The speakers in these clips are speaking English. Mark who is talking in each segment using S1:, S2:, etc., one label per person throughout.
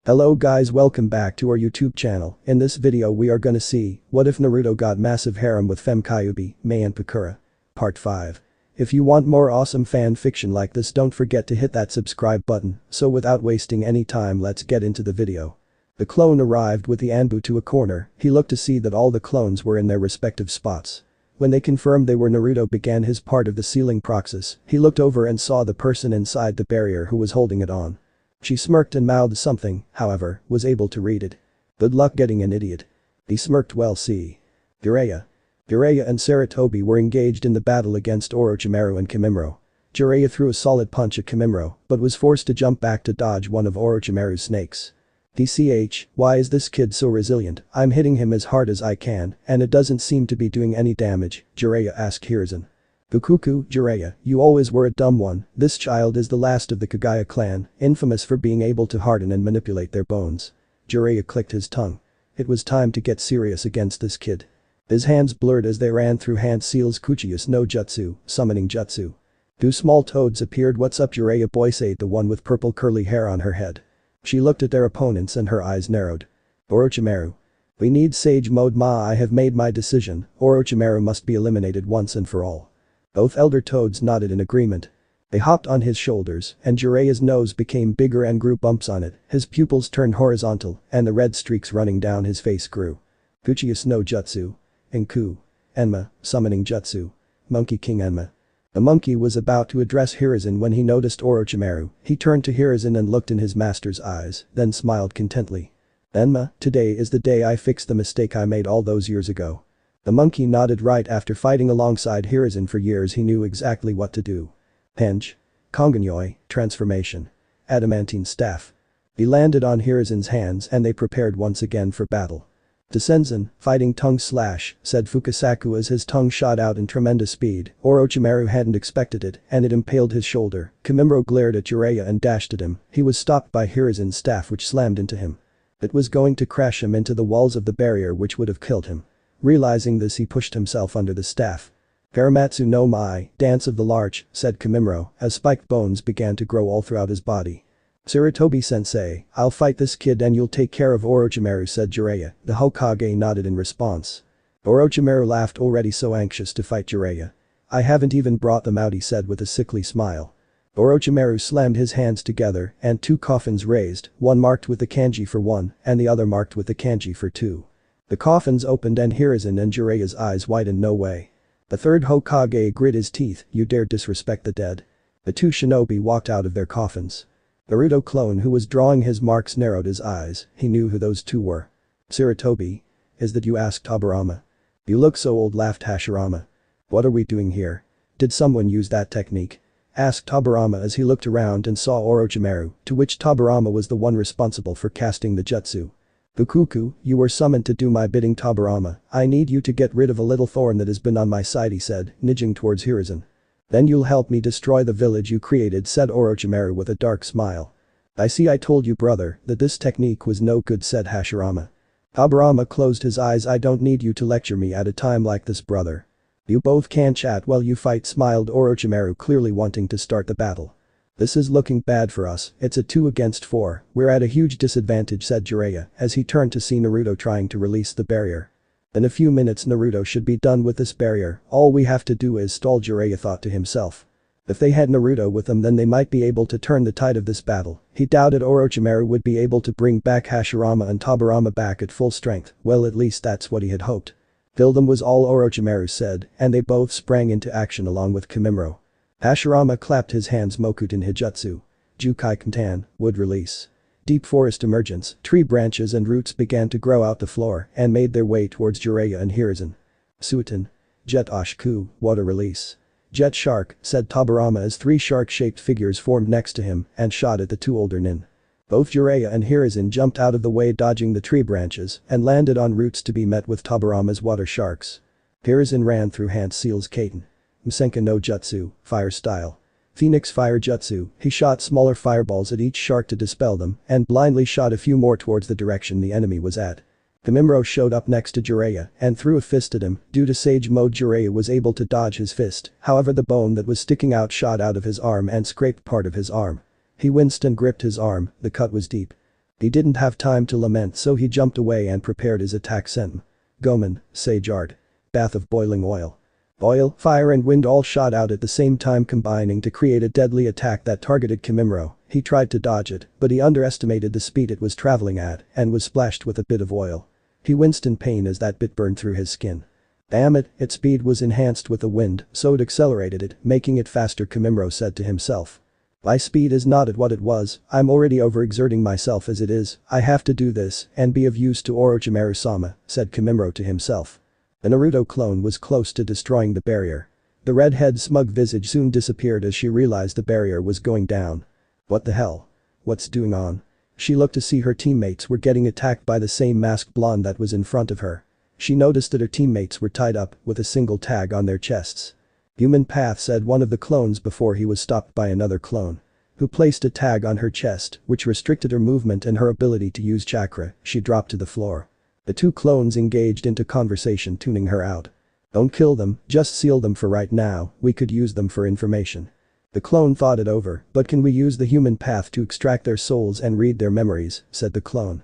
S1: Hello guys, welcome back to our YouTube channel. In this video we are gonna see, what if Naruto got massive harem with Fem Kyubi, Mei and Pakura. Part 5. If you want more awesome fan fiction like this, don't forget to hit that subscribe button. So without wasting any time, let's get into the video. The clone arrived with the Anbu to a corner. He looked to see that all the clones were in their respective spots. When they confirmed they were, Naruto began his part of the sealing process. He looked over and saw the person inside the barrier who was holding it on. She smirked and mouthed something, however, was able to read it. Good luck getting an idiot. He smirked. Well, see. Jiraiya and Sarutobi were engaged in the battle against Orochimaru and Kimimaro. Jiraiya threw a solid punch at Kimimaro, but was forced to jump back to dodge one of Orochimaru's snakes. DCH, why is this kid so resilient? I'm hitting him as hard as I can, and it doesn't seem to be doing any damage, Jiraiya asked Hiruzen. Gokuku, Jiraiya, you always were a dumb one. This child is the last of the Kagaya clan, infamous for being able to harden and manipulate their bones. Jiraiya clicked his tongue. It was time to get serious against this kid. His hands blurred as they ran through Hand Seal's Kuchius no Jutsu, summoning jutsu. Two small toads appeared. What's up, Jiraiya boy, said the one with purple curly hair on her head. She looked at their opponents and her eyes narrowed. Orochimaru. We need sage mode. I have made my decision. Orochimaru must be eliminated once and for all. Both elder toads nodded in agreement. They hopped on his shoulders, and Jiraiya's nose became bigger and grew bumps on it. His pupils turned horizontal, and the red streaks running down his face grew. Kuchius no Jutsu. Enku. Enma, summoning jutsu. Monkey King Enma. The monkey was about to address Hiruzen when he noticed Orochimaru. He turned to Hiruzen and looked in his master's eyes, then smiled contently. Enma, today is the day I fixed the mistake I made all those years ago. The monkey nodded. Right after fighting alongside Hiruzen for years, he knew exactly what to do. Henge. Konganyoi, transformation. Adamantine staff. He landed on Hiruzen's hands and they prepared once again for battle. Descenzen, fighting tongue slash, said Fukasaku as his tongue shot out in tremendous speed. Orochimaru hadn't expected it and it impaled his shoulder. Kimimaro glared at Jiraiya and dashed at him. He was stopped by Hiruzen's staff, which slammed into him. It was going to crash him into the walls of the barrier, which would have killed him. Realizing this, he pushed himself under the staff. Karamatsu no Mai, dance of the larch, said Kimimaro, as spiked bones began to grow all throughout his body. Sarutobi-sensei, I'll fight this kid and you'll take care of Orochimaru, said Jiraiya. The Hokage nodded in response. Orochimaru laughed, already so anxious to fight Jiraiya. I haven't even brought them out, he said with a sickly smile. Orochimaru slammed his hands together and two coffins raised, one marked with the kanji for 1 and the other marked with the kanji for 2. The coffins opened and Hiruzen and Jiraiya's eyes widened. No way. The third Hokage grit his teeth. You dare disrespect the dead. The two shinobi walked out of their coffins. Naruto clone who was drawing his marks narrowed his eyes. He knew who those two were. Sarutobi. Is that you, asked Tobirama. You look so old, laughed Hashirama. What are we doing here? Did someone use that technique? Asked Tobirama as he looked around and saw Orochimaru, to which Tobirama was the one responsible for casting the jutsu. Gokuku, you were summoned to do my bidding, Tobirama. I need you to get rid of a little thorn that has been on my side, he said, nudging towards Hiruzen. Then you'll help me destroy the village you created, said Orochimaru with a dark smile. I see, I told you, brother, that this technique was no good, said Hashirama. Tobirama closed his eyes. I don't need you to lecture me at a time like this, brother. You both can chat while you fight, smiled Orochimaru, clearly wanting to start the battle. This is looking bad for us. It's a 2 against 4. We're at a huge disadvantage, said Jiraiya as he turned to see Naruto trying to release the barrier. In a few minutes Naruto should be done with this barrier. All we have to do is stall, Jiraiya thought to himself. If they had Naruto with them, then they might be able to turn the tide of this battle. He doubted Orochimaru would be able to bring back Hashirama and Tobirama back at full strength. Well, at least that's what he had hoped. Kill them was all Orochimaru said, and they both sprang into action along with Kimimaro. Hashirama clapped his hands. Mokutin Hijutsu. Jukai Kantan, wood release. Deep forest emergence, tree branches and roots began to grow out the floor and made their way towards Jiraiya and Hiruzen. Suiton. Jet Ashku, water release. Jet shark, said Tobirama as 3 shark-shaped figures formed next to him and shot at the 2 older nin. Both Jiraiya and Hiruzen jumped out of the way, dodging the tree branches, and landed on roots to be met with Tobirama's water sharks. Hiruzen ran through Hand Seal's Kaiten. Msenka no Jutsu, fire style. Phoenix fire jutsu, he shot smaller fireballs at each shark to dispel them and blindly shot a few more towards the direction the enemy was at. Kimimaro showed up next to Jiraiya and threw a fist at him. Due to Sage Mode, Jiraiya was able to dodge his fist, however the bone that was sticking out shot out of his arm and scraped part of his arm. He winced and gripped his arm, the cut was deep. He didn't have time to lament, so he jumped away and prepared his attack sen. Gomen, Sage Art. Bath of boiling oil. Oil, fire and wind all shot out at the same time, combining to create a deadly attack that targeted Kimimaro. He tried to dodge it, but he underestimated the speed it was traveling at and was splashed with a bit of oil. He winced in pain as that bit burned through his skin. Damn it, its speed was enhanced with the wind, so it accelerated it, making it faster, Kimimaro said to himself. My speed is not at what it was, I'm already overexerting myself as it is, I have to do this and be of use to Orochimaru-sama, said Kimimaro to himself. The Naruto clone was close to destroying the barrier. The redhead's smug visage soon disappeared as she realized the barrier was going down. What the hell? What's doing on? She looked to see her teammates were getting attacked by the same masked blonde that was in front of her. She noticed that her teammates were tied up with a single tag on their chests. Human path, said one of the clones before he was stopped by another clone. Who placed a tag on her chest which restricted her movement and her ability to use chakra. She dropped to the floor. The two clones engaged into conversation, tuning her out. Don't kill them, just seal them for right now, we could use them for information. The clone thought it over, but can we use the human path to extract their souls and read their memories, said the clone.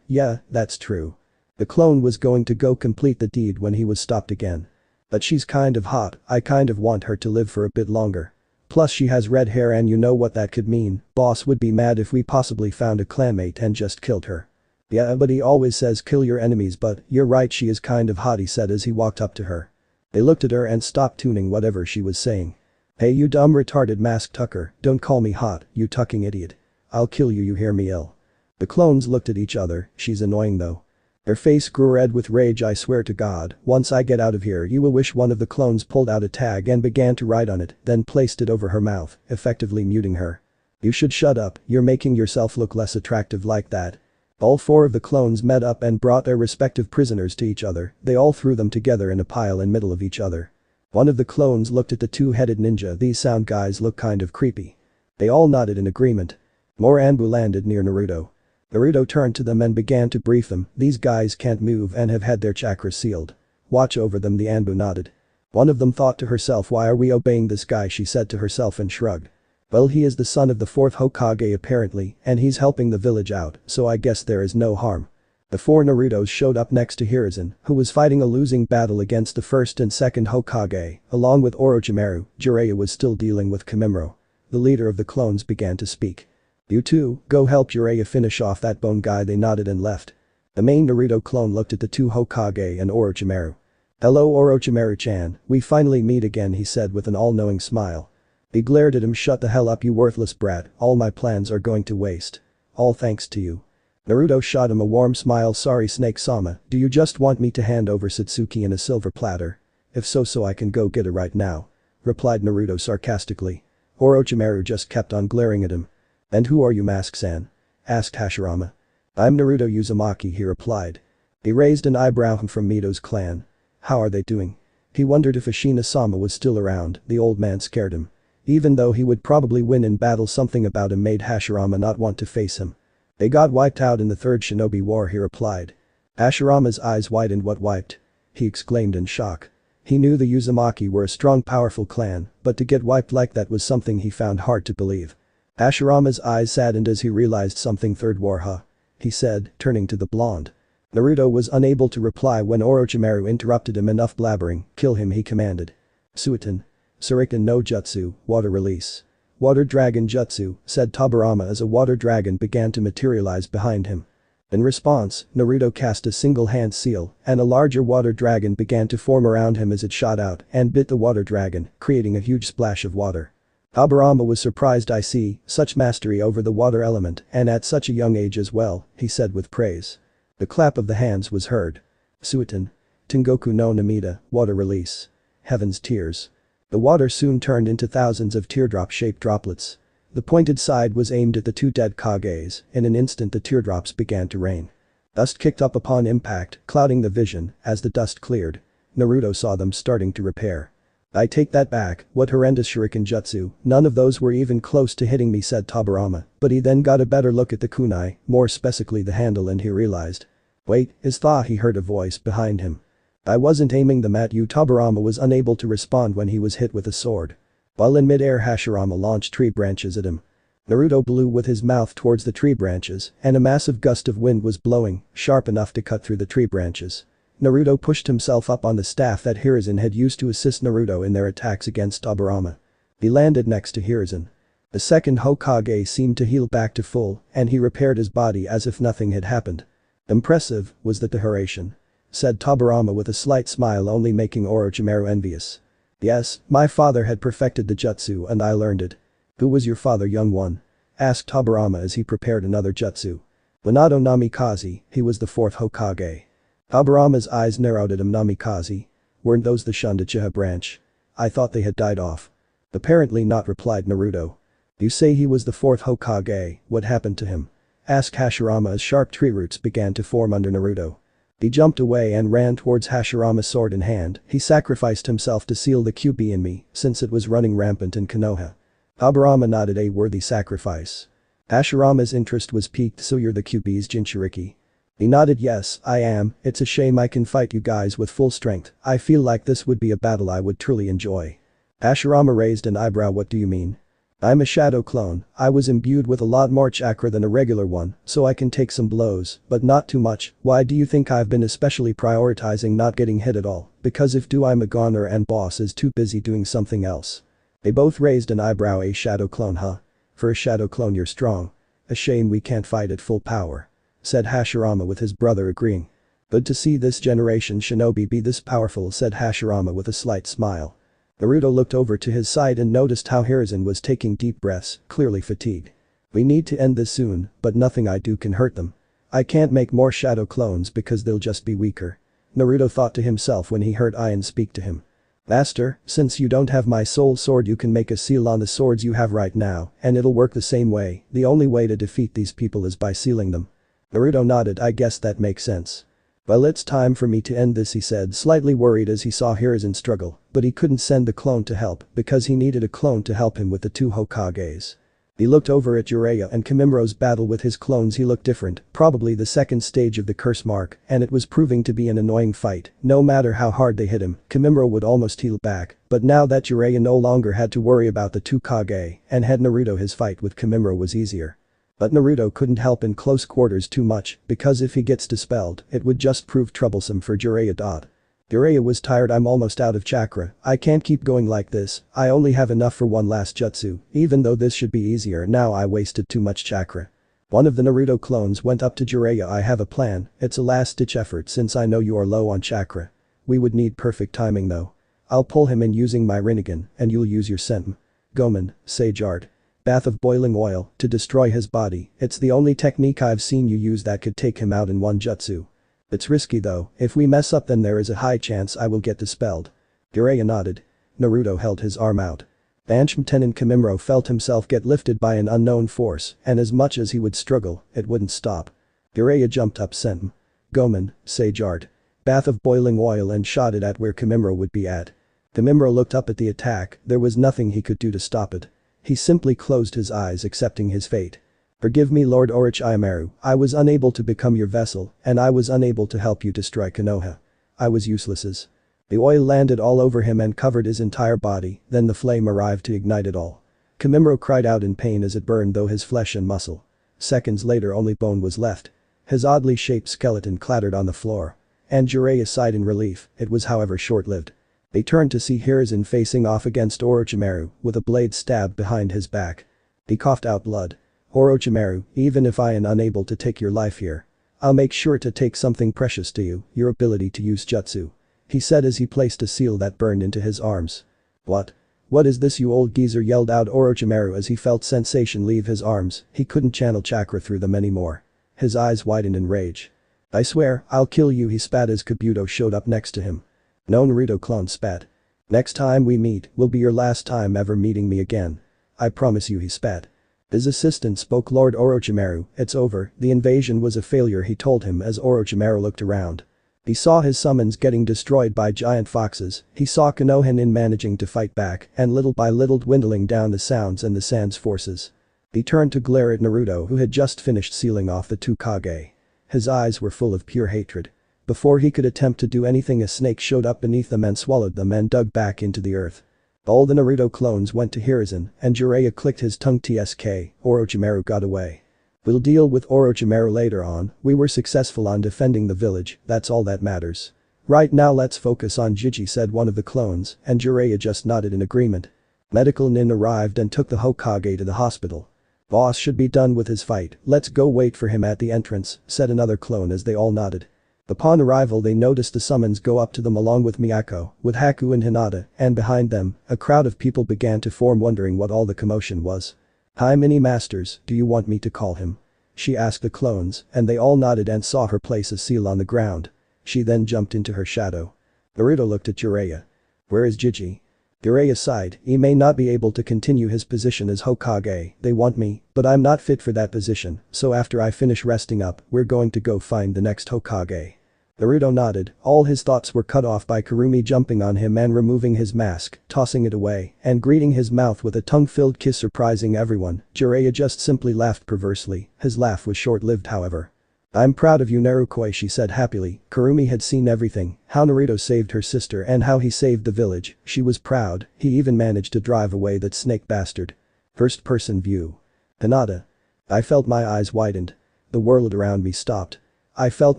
S1: Yeah, that's true. The clone was going to go complete the deed when he was stopped again. But she's kind of hot, I kind of want her to live for a bit longer. Plus she has red hair and you know what that could mean, boss would be mad if we possibly found a clanmate and just killed her. Yeah, but he always says kill your enemies, but you're right, she is kind of hot, he said as he walked up to her. They looked at her and stopped tuning whatever she was saying. Hey you dumb retarded mask tucker, don't call me hot, you tucking idiot. I'll kill you, you hear me ill. The clones looked at each other, she's annoying though. Their face grew red with rage. I swear to God, once I get out of here you will wish. One of the clones pulled out a tag and began to write on it, then placed it over her mouth, effectively muting her. You should shut up, you're making yourself look less attractive like that. All four of the clones met up and brought their respective prisoners to each other, they all threw them together in a pile in middle of each other. One of the clones looked at the two-headed ninja. These sound guys look kind of creepy. They all nodded in agreement. More Anbu landed near Naruto. Naruto turned to them and began to brief them, these guys can't move and have had their chakras sealed. Watch over them, the Anbu nodded. One of them thought to herself, why are we obeying this guy, she said to herself and shrugged. Well, he is the son of the fourth Hokage apparently, and he's helping the village out, so I guess there is no harm. The four Narutos showed up next to Hiruzen, who was fighting a losing battle against the first and second Hokage, along with Orochimaru. Jiraiya was still dealing with Kimimaro. The leader of the clones began to speak. You two, go help Jiraiya finish off that bone guy. They nodded and left. The main Naruto clone looked at the two Hokage and Orochimaru. Hello Orochimaru-chan, we finally meet again, he said with an all-knowing smile. He glared at him. Shut the hell up, you worthless brat, all my plans are going to waste. All thanks to you. Naruto shot him a warm smile. Sorry Snake-sama, do you just want me to hand over Satsuki in a silver platter? If so I can go get it right now. Replied Naruto sarcastically. Orochimaru just kept on glaring at him. And who are you, Mask-san? Asked Hashirama. I'm Naruto Uzumaki, he replied. He raised an eyebrow. From Mito's clan. How are they doing? He wondered if Ashina-sama was still around. The old man scared him. Even though he would probably win in battle, something about him made Hashirama not want to face him. They got wiped out in the third Shinobi War, he replied. Hashirama's eyes widened. What wiped? He exclaimed in shock. He knew the Uzumaki were a strong, powerful clan, but to get wiped like that was something he found hard to believe. Hashirama's eyes saddened as he realized something. Third war, huh? He said, turning to the blonde. Naruto was unable to reply when Orochimaru interrupted him. Enough blabbering, kill him, he commanded. Suiton. Shuriken no Jutsu, water release. Water dragon jutsu, said Tobirama as a water dragon began to materialize behind him. In response, Naruto cast a single-hand seal, and a larger water dragon began to form around him as it shot out and bit the water dragon, creating a huge splash of water. Tobirama was surprised. I see, such mastery over the water element, and at such a young age as well, he said with praise. The clap of the hands was heard. Suiton. Tengoku no Namida, water release. Heaven's tears. The water soon turned into thousands of teardrop-shaped droplets. The pointed side was aimed at the two dead Kages. In an instant the teardrops began to rain. Dust kicked up upon impact, clouding the vision. As the dust cleared, Naruto saw them starting to repair. I take that back, what horrendous shuriken jutsu, none of those were even close to hitting me, said Tobirama, but he then got a better look at the kunai, more specifically the handle, and he realized. Wait, is thought he heard a voice behind him. I wasn't aiming them at you. Tobirama was unable to respond when he was hit with a sword. While in mid-air, Hashirama launched tree branches at him. Naruto blew with his mouth towards the tree branches, and a massive gust of wind was blowing, sharp enough to cut through the tree branches. Naruto pushed himself up on the staff that Hiruzen had used to assist Naruto in their attacks against Tobirama. He landed next to Hiruzen. The second Hokage seemed to heal back to full, and he repaired his body as if nothing had happened. Impressive, was the duration, said Tobirama with a slight smile, only making Orochimaru envious. Yes, my father had perfected the jutsu and I learned it. Who was your father, young one? Asked Tobirama as he prepared another jutsu. Minato Namikaze, he was the fourth Hokage. Tobirama's eyes narrowed at him. Namikaze? Weren't those the Uchiha branch? I thought they had died off. Apparently not, replied Naruto. You say he was the fourth Hokage, what happened to him? Asked Hashirama as sharp tree roots began to form under Naruto. He jumped away and ran towards Hashirama, sword in hand. He sacrificed himself to seal the Kyubi in me since it was running rampant in Konoha. Tobirama nodded, a worthy sacrifice. Hashirama's interest was piqued. So you're the Kyubi's Jinchuriki? He nodded. Yes, I am. It's a shame I can fight you guys with full strength. I feel like this would be a battle I would truly enjoy. Hashirama raised an eyebrow. What do you mean? I'm a shadow clone. I was imbued with a lot more chakra than a regular one, so I can take some blows, but not too much. Why do you think I've been especially prioritizing not getting hit at all? Because if I'm a goner and boss is too busy doing something else. They both raised an eyebrow. A shadow clone, huh? For a shadow clone you're strong. A shame we can't fight at full power. Said Hashirama with his brother agreeing. Good to see this generation shinobi be this powerful, said Hashirama with a slight smile. Naruto looked over to his side and noticed how Hiruzen was taking deep breaths, clearly fatigued. We need to end this soon, but nothing I do can hurt them. I can't make more shadow clones because they'll just be weaker. Naruto thought to himself when he heard Ion speak to him. Master, since you don't have my soul sword, you can make a seal on the swords you have right now, and it'll work the same way. The only way to defeat these people is by sealing them. Naruto nodded. I guess that makes sense. Well, it's time for me to end this, he said, slightly worried as he saw Hiruzen struggle, but he couldn't send the clone to help because he needed a clone to help him with the two Hokages. He looked over at Jiraiya and Kimimuro's battle with his clones. He looked different, probably the second stage of the curse mark, and it was proving to be an annoying fight. No matter how hard they hit him, Kimimuro would almost heal back, but now that Jiraiya no longer had to worry about the two Kage and had Naruto, his fight with Kimimuro was easier. But Naruto couldn't help in close quarters too much because if he gets dispelled, it would just prove troublesome for Jiraiya. Jiraiya was tired. I'm almost out of chakra. I can't keep going like this. I only have enough for one last jutsu, even though this should be easier. Now I wasted too much chakra. One of the Naruto clones went up to Jiraiya. I have a plan. It's a last-ditch effort since I know you are low on chakra. We would need perfect timing though. I'll pull him in using my Rinnegan and you'll use your Senton. Gomen, Sage Art. Bath of boiling oil to destroy his body. It's the only technique I've seen you use that could take him out in one jutsu. It's risky though. If we mess up then there is a high chance I will get dispelled. Jiraiya nodded. Naruto held his arm out. Banshmten Kimimuro felt himself get lifted by an unknown force, and as much as he would struggle, it wouldn't stop. Jiraiya jumped up, Senton. Gomen, Sage Art. Bath of boiling oil, and shot it at where Kimimuro would be at. Kimimuro looked up at the attack. There was nothing he could do to stop it. He simply closed his eyes, accepting his fate. Forgive me, Lord Orochimaru, I was unable to become your vessel, and I was unable to help you destroy Konoha. I was useless. The oil landed all over him and covered his entire body, then the flame arrived to ignite it all. Kimimuro cried out in pain as it burned through his flesh and muscle. Seconds later only bone was left. His oddly shaped skeleton clattered on the floor. And Jiraiya sighed in relief. It was however short-lived. They turned to see Hiruzen facing off against Orochimaru with a blade stabbed behind his back. He coughed out blood. Orochimaru, even if I am unable to take your life here, I'll make sure to take something precious to you, your ability to use jutsu. He said as he placed a seal that burned into his arms. What? What is this, you old geezer, yelled out Orochimaru as he felt sensation leave his arms. He couldn't channel chakra through them anymore. His eyes widened in rage. I swear, I'll kill you, he spat as Kabuto showed up next to him. No, Naruto clone spat. Next time we meet will be your last time ever meeting me again. I promise you, he spat. His assistant spoke. Lord Orochimaru, it's over, the invasion was a failure, he told him as Orochimaru looked around. He saw his summons getting destroyed by giant foxes, he saw Konoha managing to fight back and little by little dwindling down the sounds and the Sans forces. He turned to glare at Naruto, who had just finished sealing off the two Kage. His eyes were full of pure hatred. Before he could attempt to do anything, a snake showed up beneath them and swallowed them and dug back into the earth. All the Naruto clones went to Hiruzen and Jiraiya clicked his tongue. TSK, Orochimaru got away. We'll deal with Orochimaru later on, we were successful on defending the village, that's all that matters. Right now let's focus on Jiji, said one of the clones, and Jiraiya just nodded in agreement. Medical Nin arrived and took the Hokage to the hospital. Boss should be done with his fight, let's go wait for him at the entrance, said another clone as they all nodded. Upon arrival they noticed the summons go up to them along with Miyako, with Haku and Hinata, and behind them, a crowd of people began to form wondering what all the commotion was. Hi mini masters, do you want me to call him? She asked the clones, and they all nodded and saw her place a seal on the ground. She then jumped into her shadow. Naruto looked at Jiraiya. Where is Jiji? Jiraiya sighed, he may not be able to continue his position as Hokage, they want me, but I'm not fit for that position, so after I finish resting up, we're going to go find the next Hokage. Naruto nodded, all his thoughts were cut off by Kurumi jumping on him and removing his mask, tossing it away, and greeting his mouth with a tongue-filled kiss surprising everyone. Jiraiya just simply laughed perversely, his laugh was short-lived however. I'm proud of you Naruto, she said happily. Kurumi had seen everything, how Naruto saved her sister and how he saved the village, she was proud, he even managed to drive away that snake bastard. First person view. Hinata. I felt my eyes widened. The world around me stopped. I felt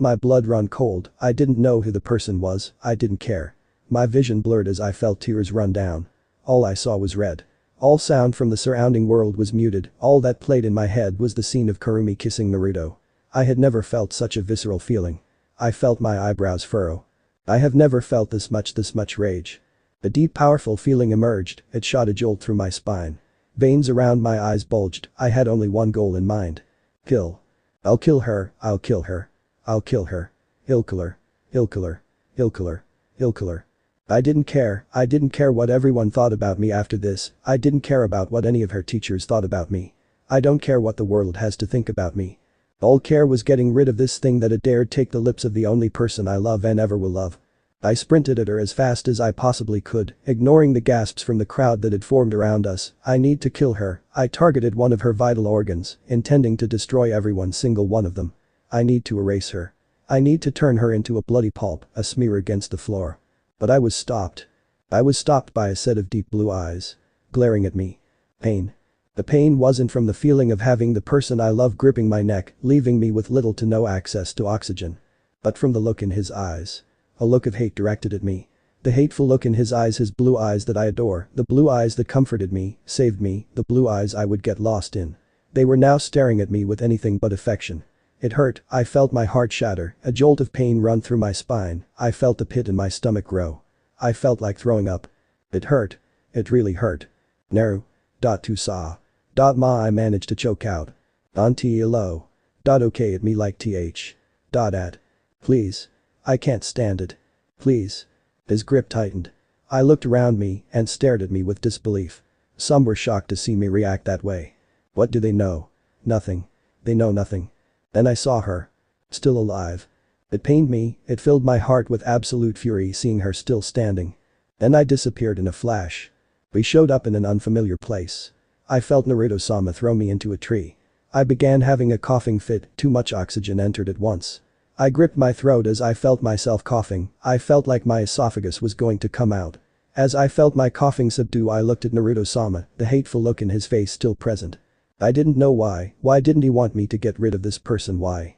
S1: my blood run cold, I didn't know who the person was, I didn't care. My vision blurred as I felt tears run down. All I saw was red. All sound from the surrounding world was muted, all that played in my head was the scene of Kurumi kissing Naruto. I had never felt such a visceral feeling. I felt my eyebrows furrow. I have never felt this much rage. A deep powerful feeling emerged, it shot a jolt through my spine. Veins around my eyes bulged, I had only one goal in mind. Kill. I'll kill her, I'll kill her. I'll kill her. He'll kill her. He'll kill her. He'll kill her. He'll kill her. I didn't care what everyone thought about me after this, I didn't care about what any of her teachers thought about me. I don't care what the world has to think about me. All care was getting rid of this thing that had dared take the lips of the only person I love and ever will love. I sprinted at her as fast as I possibly could, ignoring the gasps from the crowd that had formed around us. I need to kill her, I targeted one of her vital organs, intending to destroy every single one of them. I need to erase her. I need to turn her into a bloody pulp, a smear against the floor. But I was stopped. I was stopped by a set of deep blue eyes. Glaring at me. Pain. The pain wasn't from the feeling of having the person I love gripping my neck, leaving me with little to no access to oxygen. But from the look in his eyes. A look of hate directed at me. The hateful look in his eyes, his blue eyes that I adore, the blue eyes that comforted me, saved me, the blue eyes I would get lost in. They were now staring at me with anything but affection. It hurt, I felt my heart shatter, a jolt of pain run through my spine, I felt the pit in my stomach grow. I felt like throwing up. It hurt. It really hurt. Naru. Tu sa. Ma I managed to choke out. Auntie low. Okay at me like th. At. Please. I can't stand it. Please. His grip tightened. I looked around me and stared at me with disbelief. Some were shocked to see me react that way. What do they know? Nothing. They know nothing. Then I saw her. Still alive. It pained me, it filled my heart with absolute fury seeing her still standing. Then I disappeared in a flash. We showed up in an unfamiliar place. I felt Naruto-sama throw me into a tree. I began having a coughing fit, too much oxygen entered at once. I gripped my throat as I felt myself coughing, I felt like my esophagus was going to come out. As I felt my coughing subdue I looked at Naruto-sama, the hateful look in his face still present. I didn't know why didn't he want me to get rid of this person, why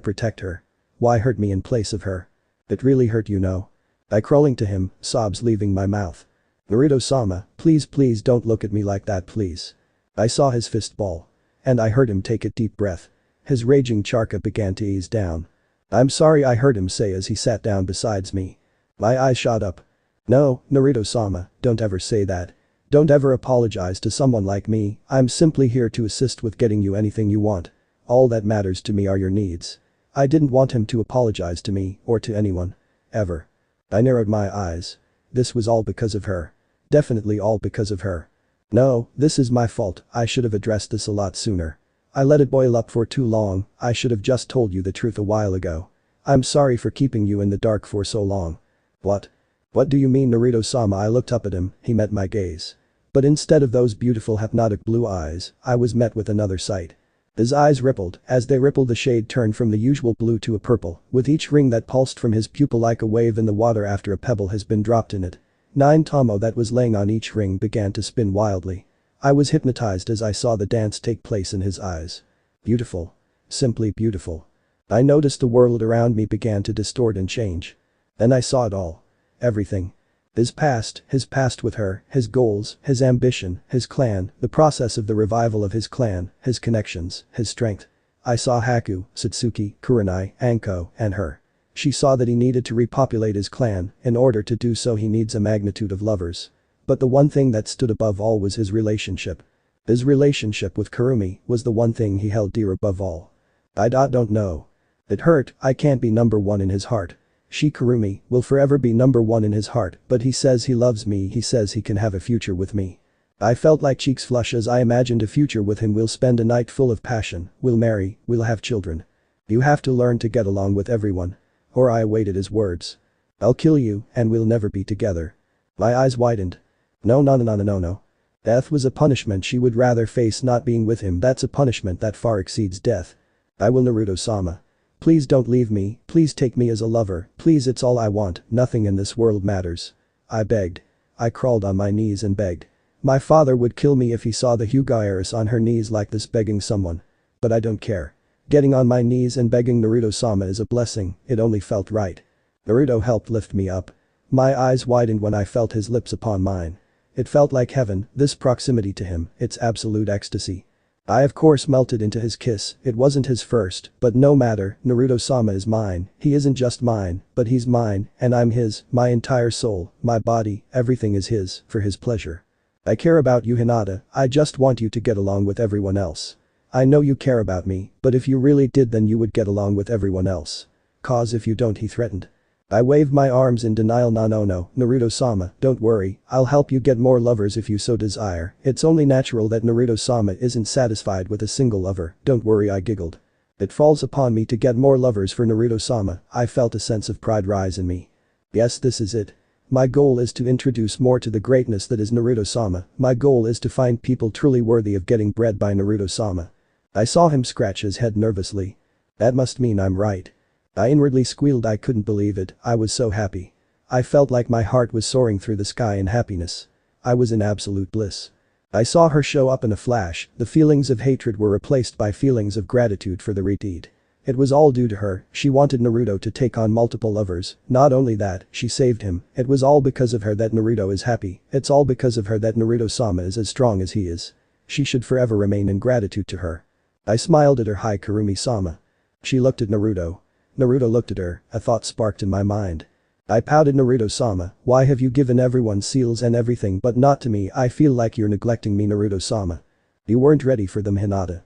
S1: protect her? Why hurt me in place of her? It really hurt, you know. I crawling to him, sobs leaving my mouth. Naruto-sama, please don't look at me like that please. I saw his fist ball. And I heard him take a deep breath. His raging chakra began to ease down. I'm sorry, I heard him say as he sat down beside me. My eyes shot up. No, Naruto-sama, don't ever say that. Don't ever apologize to someone like me, I'm simply here to assist with getting you anything you want. All that matters to me are your needs. I didn't want him to apologize to me or to anyone. Ever. I narrowed my eyes. This was all because of her. Definitely all because of her. No, this is my fault, I should have addressed this a lot sooner. I let it boil up for too long, I should have just told you the truth a while ago. I'm sorry for keeping you in the dark for so long. What? What do you mean, Naruto-sama? I looked up at him, he met my gaze. But instead of those beautiful hypnotic blue eyes, I was met with another sight. His eyes rippled, as they rippled the shade turned from the usual blue to a purple, with each ring that pulsed from his pupil like a wave in the water after a pebble has been dropped in it. 9 Tomo that was laying on each ring began to spin wildly. I was hypnotized as I saw the dance take place in his eyes. Beautiful. Simply beautiful. I noticed the world around me began to distort and change. Then I saw it all. Everything. His past with her, his goals, his ambition, his clan, the process of the revival of his clan, his connections, his strength. I saw Haku, Satsuki, Kurai, Anko, and her. She saw that he needed to repopulate his clan, in order to do so he needs a magnitude of lovers. But the one thing that stood above all was his relationship. His relationship with Kurumi was the one thing he held dear above all. I don't know. It hurt, I can't be number one in his heart. She Kurumi will forever be number one in his heart, but he says he loves me, he says he can have a future with me. I felt like cheeks flush as I imagined a future with him. We'll spend a night full of passion, we'll marry, we'll have children. You have to learn to get along with everyone. Or I awaited his words. I'll kill you, and we'll never be together. My eyes widened. No. Death was a punishment she would rather face. Not being with him, that's a punishment that far exceeds death. I will, Naruto-sama. Please don't leave me, please take me as a lover, please, it's all I want, nothing in this world matters. I begged. I crawled on my knees and begged. My father would kill me if he saw the Hyuga heiress on her knees like this begging someone. But I don't care. Getting on my knees and begging Naruto-sama is a blessing, it only felt right. Naruto helped lift me up. My eyes widened when I felt his lips upon mine. It felt like heaven, this proximity to him, it's absolute ecstasy. I of course melted into his kiss, it wasn't his first, but no matter, Naruto-sama is mine, he isn't just mine, but he's mine, and I'm his, my entire soul, my body, everything is his, for his pleasure. I care about you, Hinata, I just want you to get along with everyone else. I know you care about me, but if you really did then you would get along with everyone else. Cause if you don't, he threatened. I waved my arms in denial. No, Naruto-sama, don't worry, I'll help you get more lovers if you so desire, it's only natural that Naruto-sama isn't satisfied with a single lover, don't worry, I giggled. It falls upon me to get more lovers for Naruto-sama, I felt a sense of pride rise in me. Yes, this is it. My goal is to introduce more to the greatness that is Naruto-sama, my goal is to find people truly worthy of getting bred by Naruto-sama. I saw him scratch his head nervously. That must mean I'm right. I inwardly squealed, I couldn't believe it, I was so happy. I felt like my heart was soaring through the sky in happiness. I was in absolute bliss. I saw her show up in a flash, the feelings of hatred were replaced by feelings of gratitude for the redeed. It was all due to her, she wanted Naruto to take on multiple lovers, not only that, she saved him, it was all because of her that Naruto is happy, it's all because of her that Naruto-sama is as strong as he is. She should forever remain in gratitude to her. I smiled at her. Hi Kurumi-sama. She looked at Naruto. Naruto looked at her, a thought sparked in my mind. I pouted. Naruto-sama, why have you given everyone seals and everything but not to me? I feel like you're neglecting me, Naruto-sama. You weren't ready for them, Hinata.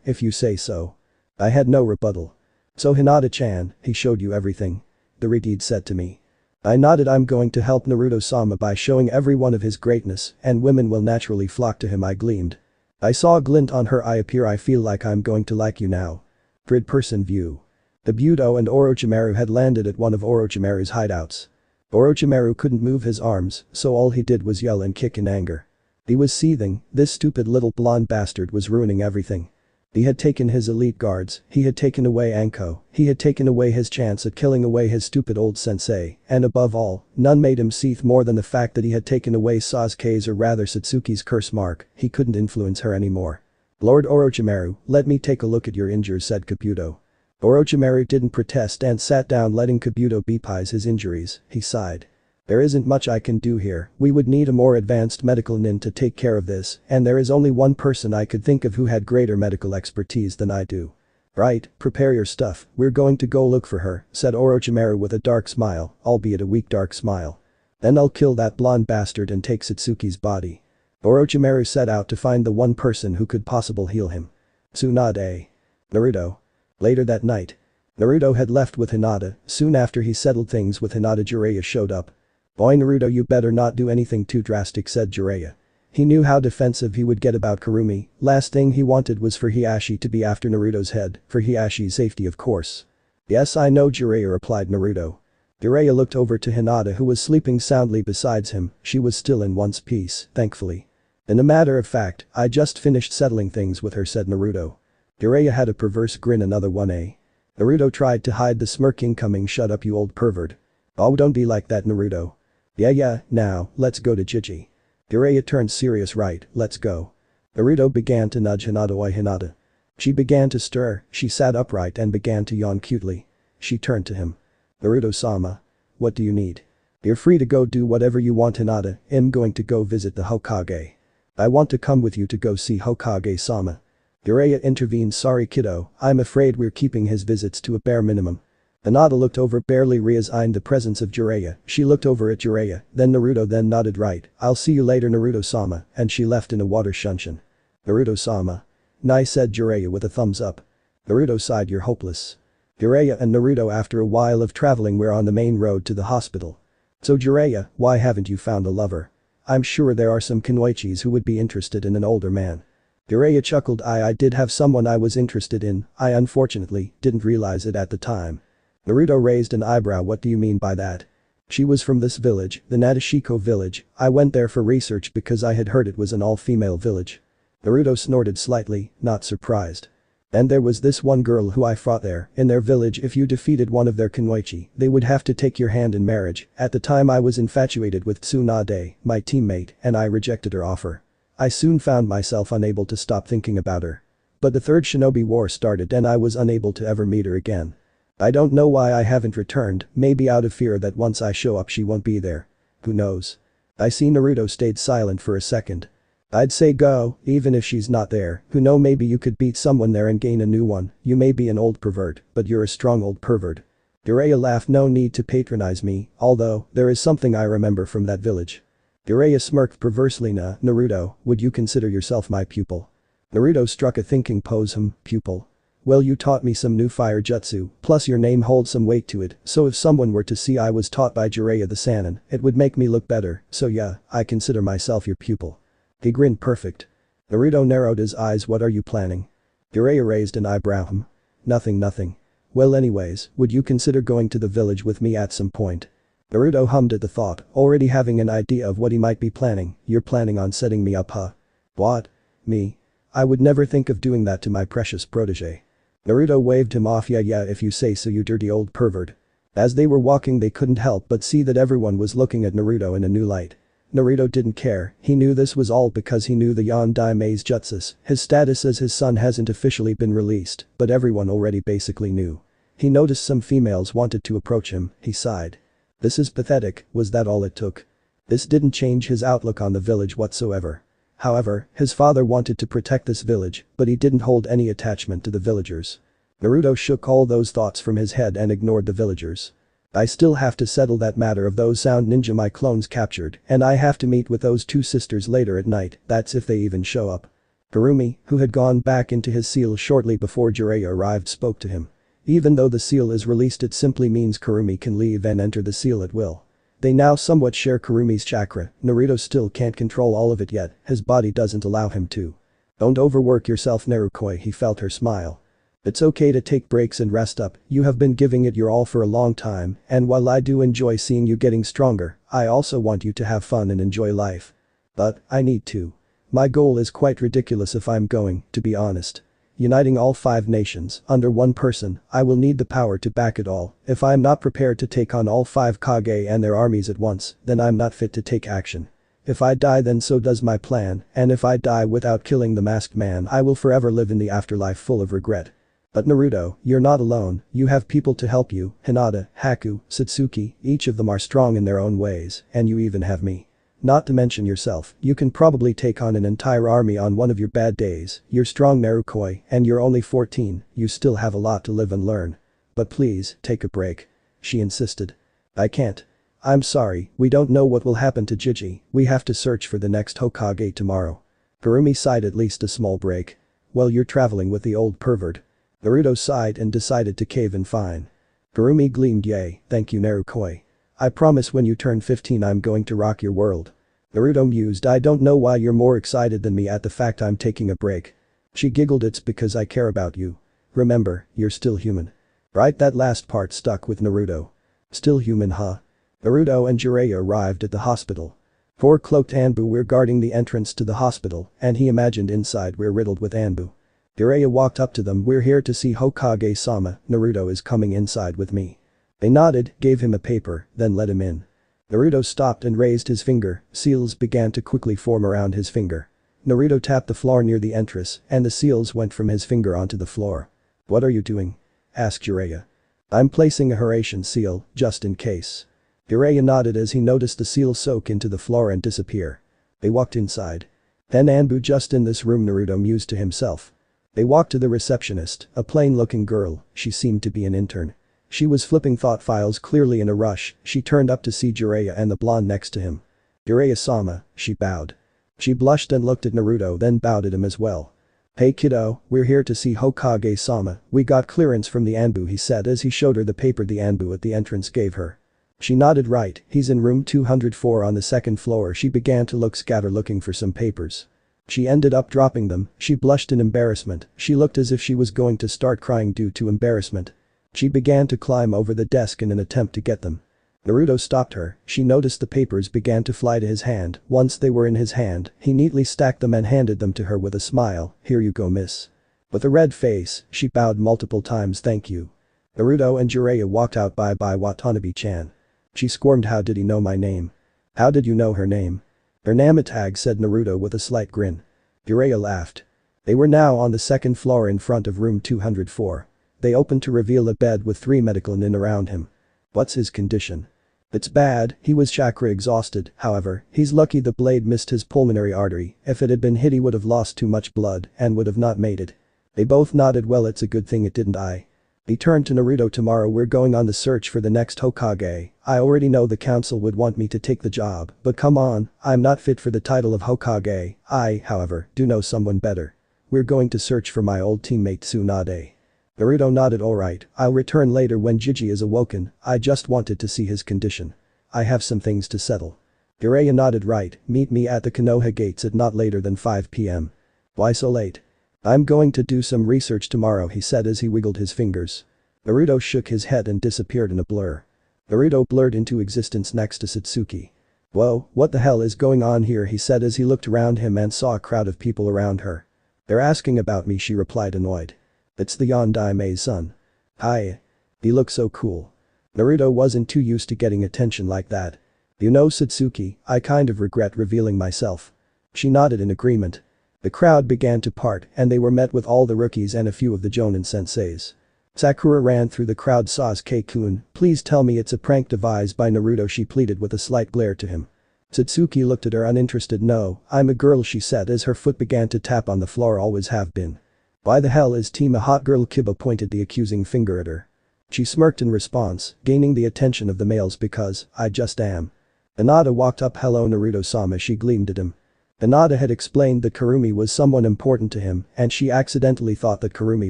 S1: If you say so. I had no rebuttal. So Hinata-chan, he showed you everything? The redeed said to me. I nodded. I'm going to help Naruto-sama by showing everyone of his greatness, and women will naturally flock to him. I gleamed. I saw a glint on her eye appear. I feel like I'm going to like you now. Third-person view. Obito and Orochimaru had landed at one of Orochimaru's hideouts. Orochimaru couldn't move his arms, so all he did was yell and kick in anger. He was seething, this stupid little blonde bastard was ruining everything. He had taken his elite guards, he had taken away Anko, he had taken away his chance at killing away his stupid old sensei, and above all, none made him seethe more than the fact that he had taken away Sasuke's or rather Satsuki's curse mark, he couldn't influence her anymore. Lord Orochimaru, let me take a look at your injuries, said Kabuto. Orochimaru didn't protest and sat down, letting Kabuto bepize his injuries, he sighed. There isn't much I can do here, we would need a more advanced medical nin to take care of this, and there is only one person I could think of who had greater medical expertise than I do. Right, prepare your stuff, we're going to go look for her, said Orochimaru with a dark smile, albeit a weak dark smile. Then I'll kill that blonde bastard and take Satsuki's body. Orochimaru set out to find the one person who could possibly heal him. Tsunade. Naruto. Later that night. Naruto had left with Hinata, soon after he settled things with Hinata Jiraiya showed up. Boy Naruto, you better not do anything too drastic, said Jiraiya. He knew how defensive he would get about Kurumi, last thing he wanted was for Hiashi to be after Naruto's head, for Hiashi's safety of course. Yes, I know, Jiraiya replied Naruto. Jiraiya looked over to Hinata who was sleeping soundly beside him, she was still in one piece, thankfully. In a matter of fact, I just finished settling things with her, said Naruto. Jiraiya had a perverse grin. Another one, eh? Naruto tried to hide the smirk incoming. Shut up, you old pervert. Oh, don't be like that, Naruto. Yeah, now, let's go to Jiji. Jiraiya turned serious. Right, let's go. Naruto began to nudge Hinata. Oi Hinata. She began to stir, she sat upright and began to yawn cutely. She turned to him. Naruto-sama. What do you need? You're free to go do whatever you want Hinata, I'm going to go visit the Hokage. I want to come with you to go see Hokage-sama. Jiraiya intervened. Sorry kiddo, I'm afraid we're keeping his visits to a bare minimum. Hinata looked over, barely realizing the presence of Jiraiya. She looked over at Jiraiya, then Naruto, then nodded. Right, I'll see you later Naruto-sama, and she left in a water shunshin. Naruto-sama. Nice, said Jiraiya with a thumbs up. Naruto sighed. You're hopeless. Jiraiya and Naruto, after a while of traveling, were on the main road to the hospital. So Jiraiya, why haven't you found a lover? I'm sure there are some kunoichis who would be interested in an older man. Jiraiya chuckled. I did have someone I was interested in, I unfortunately didn't realize it at the time. Naruto raised an eyebrow. What do you mean by that? She was from this village, the Nadeshiko village. I went there for research because I had heard it was an all-female village. Naruto snorted slightly, not surprised. And there was this one girl who I fought there, in their village. If you defeated one of their kunoichi, they would have to take your hand in marriage. At the time I was infatuated with Tsunade, my teammate, and I rejected her offer. I soon found myself unable to stop thinking about her. But the third Shinobi War started and I was unable to ever meet her again. I don't know why I haven't returned, maybe out of fear that once I show up she won't be there. Who knows? I see. Naruto stayed silent for a second. I'd say go, even if she's not there. Who know, maybe you could beat someone there and gain a new one. You may be an old pervert, but you're a strong old pervert. Jiraiya laughed. No need to patronize me, although, there is something I remember from that village. Jiraiya smirked perversely. Naruto, would you consider yourself my pupil? Naruto struck a thinking pose. Pupil? Well, you taught me some new fire jutsu, plus your name holds some weight to it, so if someone were to see I was taught by Jiraiya the Sannin, it would make me look better, so yeah, I consider myself your pupil. He grinned. Perfect. Naruto narrowed his eyes. What are you planning? Jiraiya raised an eyebrow. Nothing. Well anyways, would you consider going to the village with me at some point? Naruto hummed at the thought, already having an idea of what he might be planning. You're planning on setting me up, huh? What? Me? I would never think of doing that to my precious protege. Naruto waved him off. Yeah, if you say so, you dirty old pervert. As they were walking, they couldn't help but see that everyone was looking at Naruto in a new light. Naruto didn't care, he knew this was all because he knew the Yondai Mei's jutsus. His status as his son hasn't officially been released, but everyone already basically knew. He noticed some females wanted to approach him, he sighed. This is pathetic, was that all it took? This didn't change his outlook on the village whatsoever. However, his father wanted to protect this village, but he didn't hold any attachment to the villagers. Naruto shook all those thoughts from his head and ignored the villagers. I still have to settle that matter of those sound ninja my clones captured, and I have to meet with those two sisters later at night, that's if they even show up. Kurumi, who had gone back into his seal shortly before Jiraiya arrived, spoke to him. Even though the seal is released, it simply means Kurumi can leave and enter the seal at will. They now somewhat share Kurumi's chakra. Naruto still can't control all of it yet, his body doesn't allow him to. Don't overwork yourself Narukoi, he felt her smile. It's okay to take breaks and rest up, you have been giving it your all for a long time, and while I do enjoy seeing you getting stronger, I also want you to have fun and enjoy life. But, I need to. My goal is quite ridiculous if I'm going, to be honest. Uniting all 5 nations, under one person, I will need the power to back it all. If I am not prepared to take on all 5 Kage and their armies at once, then I'm not fit to take action. If I die, then so does my plan, and if I die without killing the masked man, I will forever live in the afterlife full of regret. But Naruto, you're not alone, you have people to help you, Hinata, Haku, Satsuki, each of them are strong in their own ways, and you even have me. Not to mention yourself, you can probably take on an entire army on one of your bad days, you're strong Narukoi, and you're only 14, you still have a lot to live and learn. But please, take a break. She insisted. I can't. I'm sorry, we don't know what will happen to Jiji, we have to search for the next Hokage tomorrow. Kurumi sighed. At least a small break. Well, you're traveling with the old pervert. Naruto sighed and decided to cave in. Fine. Kurumi gleamed. Yay, thank you Narukoi. I promise when you turn 15 I'm going to rock your world. Naruto mused. I don't know why you're more excited than me at the fact I'm taking a break. She giggled. It's because I care about you. Remember, you're still human. Right, that last part stuck with Naruto. Still human, huh? Naruto and Jiraiya arrived at the hospital. 4 cloaked Anbu were guarding the entrance to the hospital, and he imagined inside were riddled with Anbu. Jiraiya walked up to them. We're here to see Hokage-sama, Naruto is coming inside with me. They nodded, gave him a paper, then let him in. Naruto stopped and raised his finger, seals began to quickly form around his finger. Naruto tapped the floor near the entrance, and the seals went from his finger onto the floor. "What are you doing?" asked Jiraiya. "I'm placing a Haracian seal, just in case." Jiraiya nodded as he noticed the seal soak into the floor and disappear. They walked inside. "Then Anbu just in this room," Naruto mused to himself. They walked to the receptionist, a plain-looking girl, she seemed to be an intern. She was flipping thought files clearly in a rush, she turned up to see Jiraiya and the blonde next to him. "Jiraiya-sama," she bowed. She blushed and looked at Naruto then bowed at him as well. "Hey kiddo, we're here to see Hokage-sama, we got clearance from the Anbu," he said as he showed her the paper the Anbu at the entrance gave her. She nodded. "Right, he's in room 204 on the second floor." She began to look scattered looking for some papers. She ended up dropping them, she blushed in embarrassment, she looked as if she was going to start crying due to embarrassment. She began to climb over the desk in an attempt to get them. Naruto stopped her, she noticed the papers began to fly to his hand, once they were in his hand, he neatly stacked them and handed them to her with a smile. "Here you go miss." With a red face, she bowed multiple times. "Thank you." Naruto and Jiraiya walked out. "Bye bye Watanabe-chan." She squirmed. "How did he know my name?" "How did you know her name?" "Her namatag," said Naruto with a slight grin. Jiraiya laughed. They were now on the second floor in front of room 204. They opened to reveal a bed with 3 medical men around him. "What's his condition?" "It's bad, he was chakra exhausted, however, he's lucky the blade missed his pulmonary artery, if it had been hit he would have lost too much blood and would have not made it." They both nodded. "Well, it's a good thing it didn't." He turned to Naruto. "Tomorrow we're going on the search for the next Hokage. I already know the council would want me to take the job, but come on, I'm not fit for the title of Hokage. I, however, do know someone better. We're going to search for my old teammate Tsunade." Naruto nodded. "Alright, I'll return later when Gigi is awoken, I just wanted to see his condition. I have some things to settle." Jiraiya nodded. "Right, meet me at the Konoha gates at not later than 5 p.m. "Why so late?" "I'm going to do some research tomorrow," he said as he wiggled his fingers. Naruto shook his head and disappeared in a blur. Naruto blurred into existence next to Satsuki. "Whoa, what the hell is going on here?" he said as he looked around him and saw a crowd of people around her. "They're asking about me," she replied annoyed. "It's the Yondaime's son." "Hi. He looks so cool." Naruto wasn't too used to getting attention like that. "You know Satsuki, I kind of regret revealing myself." She nodded in agreement. The crowd began to part and they were met with all the rookies and a few of the Jonin senseis. Sakura ran through the crowd. "Sasuke-kun, please tell me it's a prank devised by Naruto," she pleaded with a slight glare to him. Satsuki looked at her uninterested. "No, I'm a girl," she said as her foot began to tap on the floor. "Always have been." "Why the hell is Team a hot girl?" Kiba pointed the accusing finger at her. She smirked in response, gaining the attention of the males. "Because I just am." Hinata walked up. "Hello Naruto-sama," she gleamed at him. Hinata had explained that Kurumi was someone important to him and she accidentally thought that Kurumi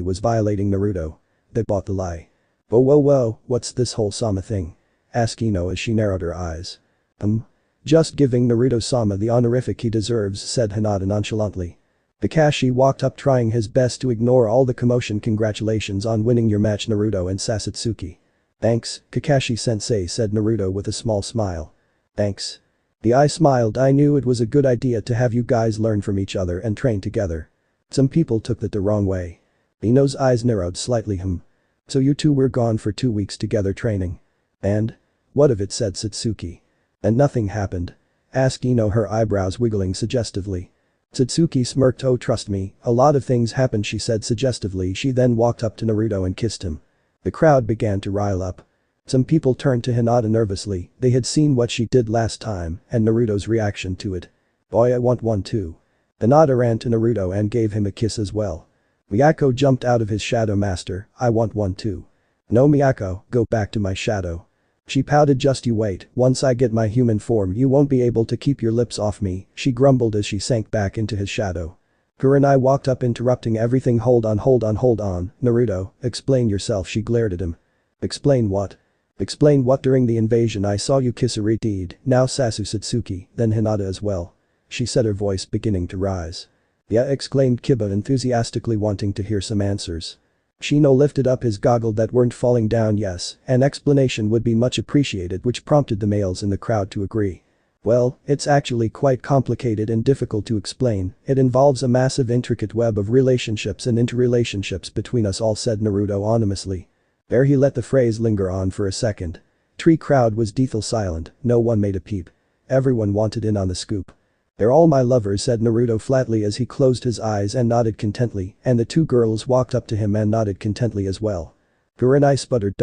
S1: was violating Naruto. They bought the lie. Whoa, what's this whole Sama thing?" asked Ino as she narrowed her eyes. Just giving Naruto-sama the honorific he deserves," said Hinata nonchalantly. Kakashi walked up trying his best to ignore all the commotion. "Congratulations on winning your match Naruto and Sasatsuki." "Thanks, Kakashi-sensei," said Naruto with a small smile. "Thanks." The eye smiled. "I knew it was a good idea to have you guys learn from each other and train together." Some people took that the wrong way. Ino's eyes narrowed slightly. "So you two were gone for 2 weeks together training? And? What of it?" said Satsuki. "And nothing happened?" asked Ino, her eyebrows wiggling suggestively. Satsuki smirked. "Oh trust me, a lot of things happened," she said suggestively. She then walked up to Naruto and kissed him. The crowd began to rile up. Some people turned to Hinata nervously, they had seen what she did last time and Naruto's reaction to it. "Boy, I want one too." Hinata ran to Naruto and gave him a kiss as well. Miyako jumped out of his shadow. "Master, I want one too." "No Miyako, go back to my shadow." She pouted. "Just you wait, once I get my human form you won't be able to keep your lips off me," she grumbled as she sank back into his shadow. Kurai walked up interrupting everything. Hold on, Naruto, explain yourself." She glared at him. "Explain what?" "Explain what? During the invasion I saw you kiss Itachi, now Satsuki, then Hinata as well." She said, her voice beginning to rise. "Yeah," exclaimed Kiba enthusiastically wanting to hear some answers. Shino lifted up his goggle that weren't falling down. "Yes, an explanation would be much appreciated," which prompted the males in the crowd to agree. "Well, it's actually quite complicated and difficult to explain, it involves a massive intricate web of relationships and interrelationships between us all," said Naruto ominously. There he let the phrase linger on for a second. tree crowd was deathly silent, no one made a peep. Everyone wanted in on the scoop. "They're all my lovers," said Naruto flatly as he closed his eyes and nodded contently, and the two girls walked up to him and nodded contently as well. Rinne sputtered,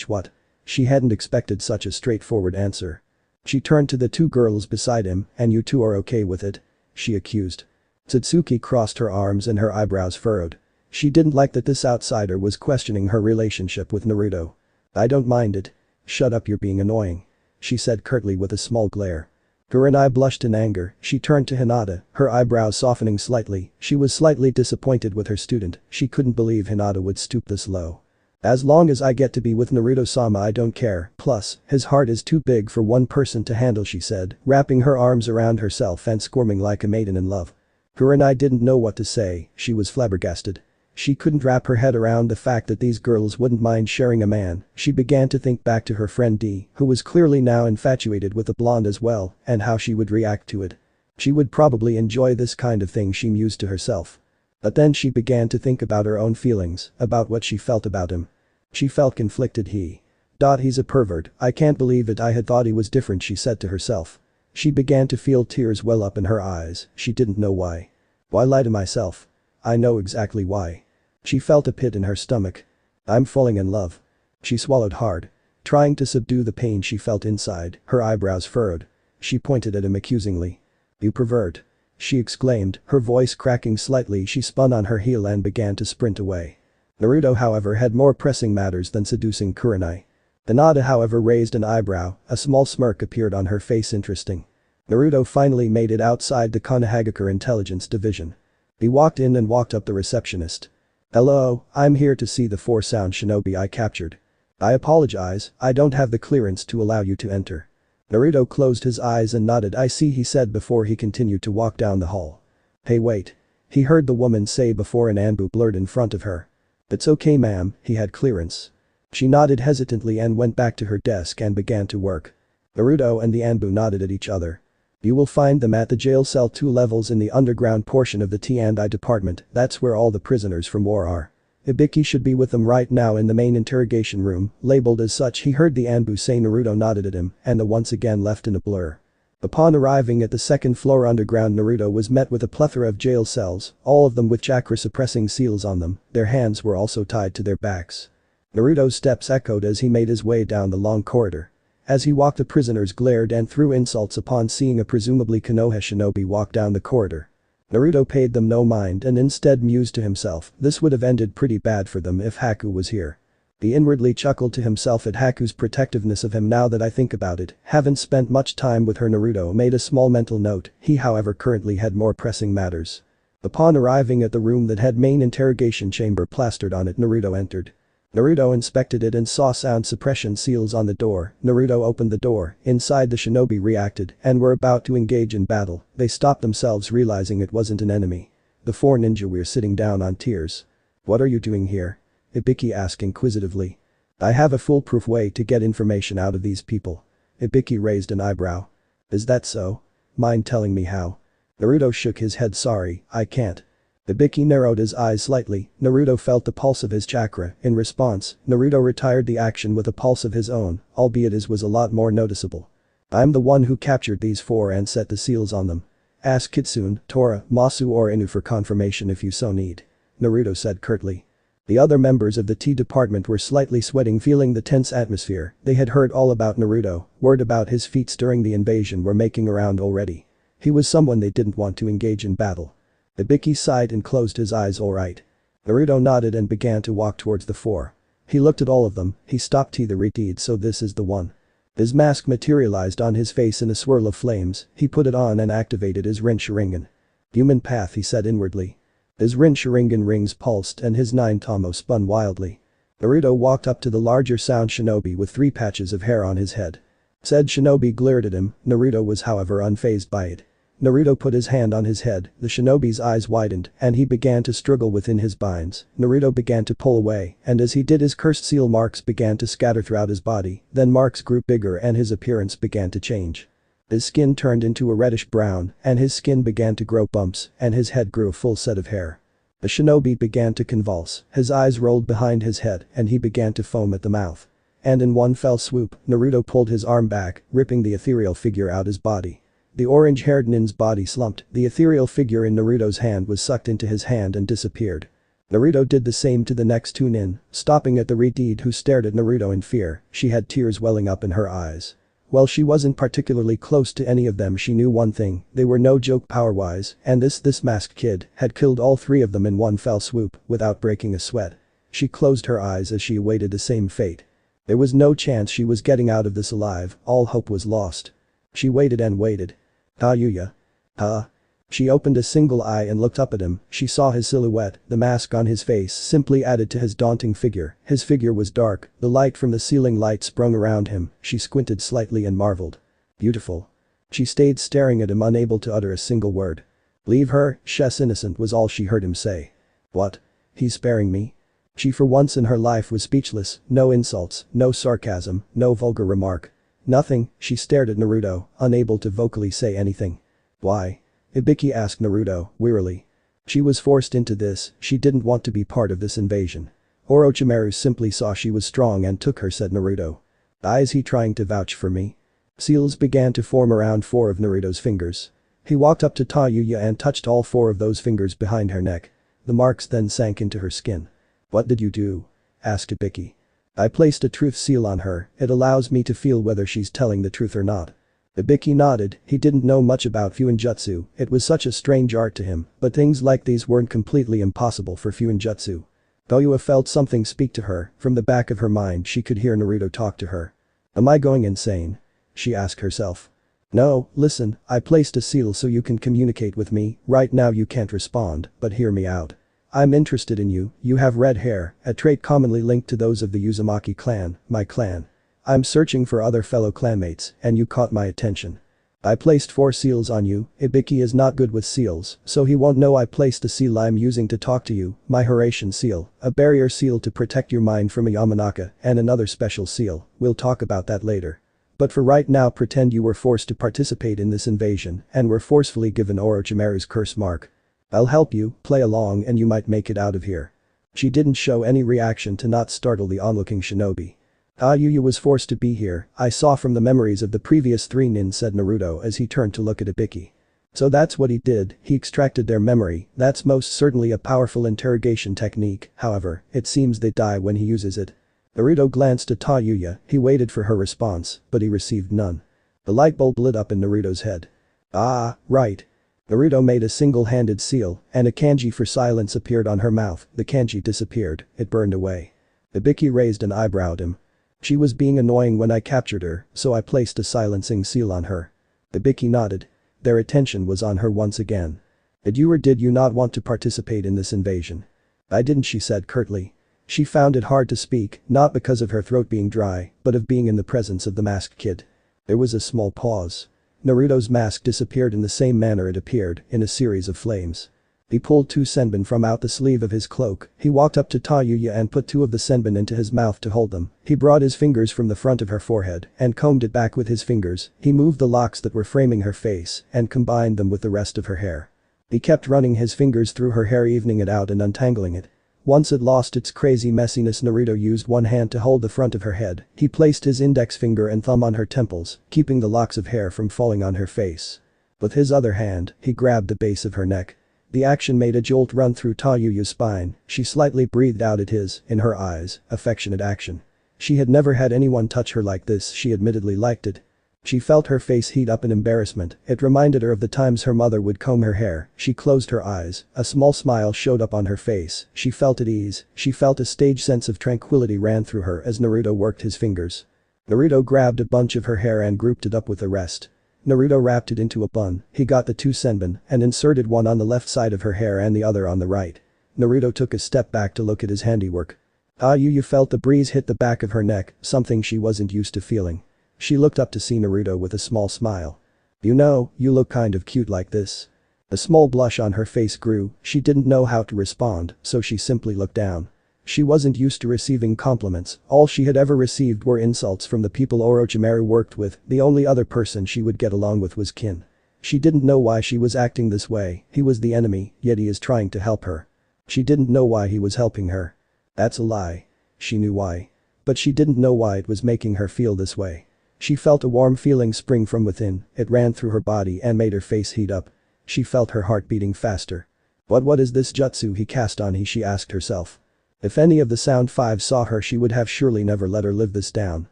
S1: what? She hadn't expected such a straightforward answer. She turned to the two girls beside him, "And you two are okay with it?" she accused. Satsuki crossed her arms and her eyebrows furrowed. She didn't like that this outsider was questioning her relationship with Naruto. "I don't mind it." "Shut up, you're being annoying," she said curtly with a small glare. Rinne blushed in anger, she turned to Hinata, her eyebrows softening slightly, she was slightly disappointed with her student, she couldn't believe Hinata would stoop this low. "As long as I get to be with Naruto-sama I don't care, plus, his heart is too big for one person to handle," she said, wrapping her arms around herself and squirming like a maiden in love. Rinne didn't know what to say, she was flabbergasted. She couldn't wrap her head around the fact that these girls wouldn't mind sharing a man. She began to think back to her friend D, who was clearly now infatuated with a blonde as well, and how she would react to it. She would probably enjoy this kind of thing, she mused to herself. But then she began to think about her own feelings, about what she felt about him. She felt conflicted. He's a pervert, I can't believe it, I had thought he was different, she said to herself. She began to feel tears well up in her eyes, she didn't know why. Why lie to myself? I know exactly why. She felt a pit in her stomach. I'm falling in love. She swallowed hard. Trying to subdue the pain she felt inside, her eyebrows furrowed. She pointed at him accusingly. "You pervert," she exclaimed, her voice cracking slightly. She spun on her heel and began to sprint away. Naruto however had more pressing matters than seducing Kurai. Hinata however raised an eyebrow, a small smirk appeared on her face. Interesting. Naruto finally made it outside the Konohagakure Intelligence Division. He walked in and walked up the receptionist. "Hello, I'm here to see the 4 sound shinobi I captured. I apologize, I don't have the clearance to allow you to enter." Naruto closed his eyes and nodded. "I see," he said before he continued to walk down the hall. "Hey wait," he heard the woman say before an Anbu blurred in front of her. "It's okay ma'am, he had clearance." She nodded hesitantly and went back to her desk and began to work. Naruto and the Anbu nodded at each other. "You will find them at the jail cell 2 levels in the underground portion of the T&I department, that's where all the prisoners from war are. Ibiki should be with them right now in the main interrogation room," labeled as such, he heard the Anbu say. Naruto nodded at him and the once again left in a blur. Upon arriving at the second floor underground, Naruto was met with a plethora of jail cells, all of them with chakra suppressing seals on them, their hands were also tied to their backs. Naruto's steps echoed as he made his way down the long corridor. As he walked, the prisoners glared and threw insults upon seeing a presumably Konoha shinobi walk down the corridor. Naruto paid them no mind and instead mused to himself, this would have ended pretty bad for them if Haku was here. He inwardly chuckled to himself at Haku's protectiveness of him. "Now that I think about it, haven't spent much time with her." Naruto made a small mental note, he however currently had more pressing matters. Upon arriving at the room that had main interrogation chamber plastered on it, Naruto entered. Naruto inspected it and saw sound suppression seals on the door. Naruto opened the door, inside the shinobi reacted and were about to engage in battle, they stopped themselves realizing it wasn't an enemy. The 4 ninja were sitting down on tiers. "What are you doing here?" Ibiki asked inquisitively. "I have a foolproof way to get information out of these people." Ibiki raised an eyebrow. "Is that so? Mind telling me how?" Naruto shook his head. "Sorry, I can't." Ibiki narrowed his eyes slightly. Naruto felt the pulse of his chakra. In response, Naruto retired the action with a pulse of his own, albeit his was a lot more noticeable. "I'm the one who captured these 4 and set the seals on them. Ask Kitsune, Tora, Masu or Inu for confirmation if you so need," Naruto said curtly. The other members of the T department were slightly sweating, feeling the tense atmosphere. They had heard all about Naruto, word about his feats during the invasion were making around already. He was someone they didn't want to engage in battle. Ibiki sighed and closed his eyes. "Alright." Naruto nodded and began to walk towards the 4. He looked at all of them, he stopped. The redeed, so this is the one. His mask materialized on his face in a swirl of flames, he put it on and activated his Rinne-Sharingan. "Human path," he said inwardly. His Rinne-Sharingan rings pulsed and his 9 Tomo spun wildly. Naruto walked up to the larger sound shinobi with 3 patches of hair on his head. Said shinobi glared at him, Naruto was however unfazed by it. Naruto put his hand on his head, the shinobi's eyes widened and he began to struggle within his binds. Naruto began to pull away and as he did his cursed seal marks began to scatter throughout his body, then marks grew bigger and his appearance began to change. His skin turned into a reddish brown and his skin began to grow bumps and his head grew a full set of hair. The shinobi began to convulse, his eyes rolled behind his head and he began to foam at the mouth. and in one fell swoop, Naruto pulled his arm back, ripping the ethereal figure out his body. The orange-haired nin's body slumped, the ethereal figure in Naruto's hand was sucked into his hand and disappeared. Naruto did the same to the next two nin, stopping at the Rinne who stared at Naruto in fear, she had tears welling up in her eyes. While she wasn't particularly close to any of them, she knew one thing, they were no joke power-wise, and this masked kid had killed all three of them in one fell swoop, without breaking a sweat. She closed her eyes as she awaited the same fate. There was no chance she was getting out of this alive, all hope was lost. She waited and waited. Tayuya. Huh? She opened a single eye and looked up at him, she saw his silhouette, the mask on his face simply added to his daunting figure, his figure was dark, the light from the ceiling light sprung around him, she squinted slightly and marveled. Beautiful. She stayed staring at him, unable to utter a single word. Leave her, she's innocent, was all she heard him say. What? He's sparing me? She for once in her life was speechless, no insults, no sarcasm, no vulgar remark. Nothing, she stared at Naruto, unable to vocally say anything. Why? Ibiki asked Naruto, wearily. She was forced into this, she didn't want to be part of this invasion. Orochimaru simply saw she was strong and took her, said Naruto. Is he trying to vouch for me? Seals began to form around 4 of Naruto's fingers. He walked up to Tayuya and touched all 4 of those fingers behind her neck. The marks then sank into her skin. What did you do? Asked Ibiki. I placed a truth seal on her, it allows me to feel whether she's telling the truth or not. Ibiki nodded, he didn't know much about Fuinjutsu, it was such a strange art to him, but things like these weren't completely impossible for Fuinjutsu. Tayuya felt something speak to her, from the back of her mind she could hear Naruto talk to her. Am I going insane? She asked herself. No, listen, I placed a seal so you can communicate with me, right now you can't respond, but hear me out. I'm interested in you, you have red hair, a trait commonly linked to those of the Uzumaki clan, my clan. I'm searching for other fellow clanmates, and you caught my attention. I placed 4 seals on you, Ibiki is not good with seals, so he won't know I placed a seal I'm using to talk to you, my Horatian seal, a barrier seal to protect your mind from a Yamanaka, and another special seal, we'll talk about that later. But for right now pretend you were forced to participate in this invasion, and were forcefully given Orochimaru's curse mark. I'll help you, play along and you might make it out of here. She didn't show any reaction to not startle the onlooking shinobi. Tayuya was forced to be here, I saw from the memories of the previous 3 nin, said Naruto as he turned to look at Ibiki. So that's what he did, he extracted their memory, that's most certainly a powerful interrogation technique, however, it seems they die when he uses it. Naruto glanced at Tayuya, he waited for her response, but he received none. The light bulb lit up in Naruto's head. Ah, right. Naruto made a single-handed seal, and a kanji for silence appeared on her mouth, the kanji disappeared, it burned away. Ibiki raised an eyebrow at him. She was being annoying when I captured her, so I placed a silencing seal on her. Ibiki nodded. Their attention was on her once again. Did you or did you not want to participate in this invasion? I didn't, she said curtly. She found it hard to speak, not because of her throat being dry, but of being in the presence of the masked kid. There was a small pause. Naruto's mask disappeared in the same manner it appeared, in a series of flames. He pulled 2 senbon from out the sleeve of his cloak, he walked up to Tayuya and put 2 of the senbon into his mouth to hold them, he brought his fingers from the front of her forehead and combed it back with his fingers, he moved the locks that were framing her face and combined them with the rest of her hair. He kept running his fingers through her hair, evening it out and untangling it. Once it lost its crazy messiness, Naruto used one hand to hold the front of her head, he placed his index finger and thumb on her temples, keeping the locks of hair from falling on her face. With his other hand, he grabbed the base of her neck. The action made a jolt run through Tayuya's spine, she slightly breathed out at his, in her eyes, affectionate action. She had never had anyone touch her like this, she admittedly liked it. She felt her face heat up in embarrassment, it reminded her of the times her mother would comb her hair, she closed her eyes, a small smile showed up on her face, she felt at ease, she felt a stage sense of tranquility ran through her as Naruto worked his fingers. Naruto grabbed a bunch of her hair and grouped it up with the rest. Naruto wrapped it into a bun, he got the 2 senbon and inserted one on the left side of her hair and the other on the right. Naruto took a step back to look at his handiwork. Tayuya felt the breeze hit the back of her neck, something she wasn't used to feeling. She looked up to see Naruto with a small smile. You know, you look kind of cute like this. A small blush on her face grew, she didn't know how to respond, so she simply looked down. She wasn't used to receiving compliments, all she had ever received were insults from the people Orochimaru worked with, the only other person she would get along with was Kin. She didn't know why she was acting this way, he was the enemy, yet he is trying to help her. She didn't know why he was helping her. That's a lie. She knew why. But she didn't know why it was making her feel this way. She felt a warm feeling spring from within, it ran through her body and made her face heat up. She felt her heart beating faster. What is this jutsu he cast on he, she asked herself. If any of the Sound Five saw her, she would have surely never let her live this down.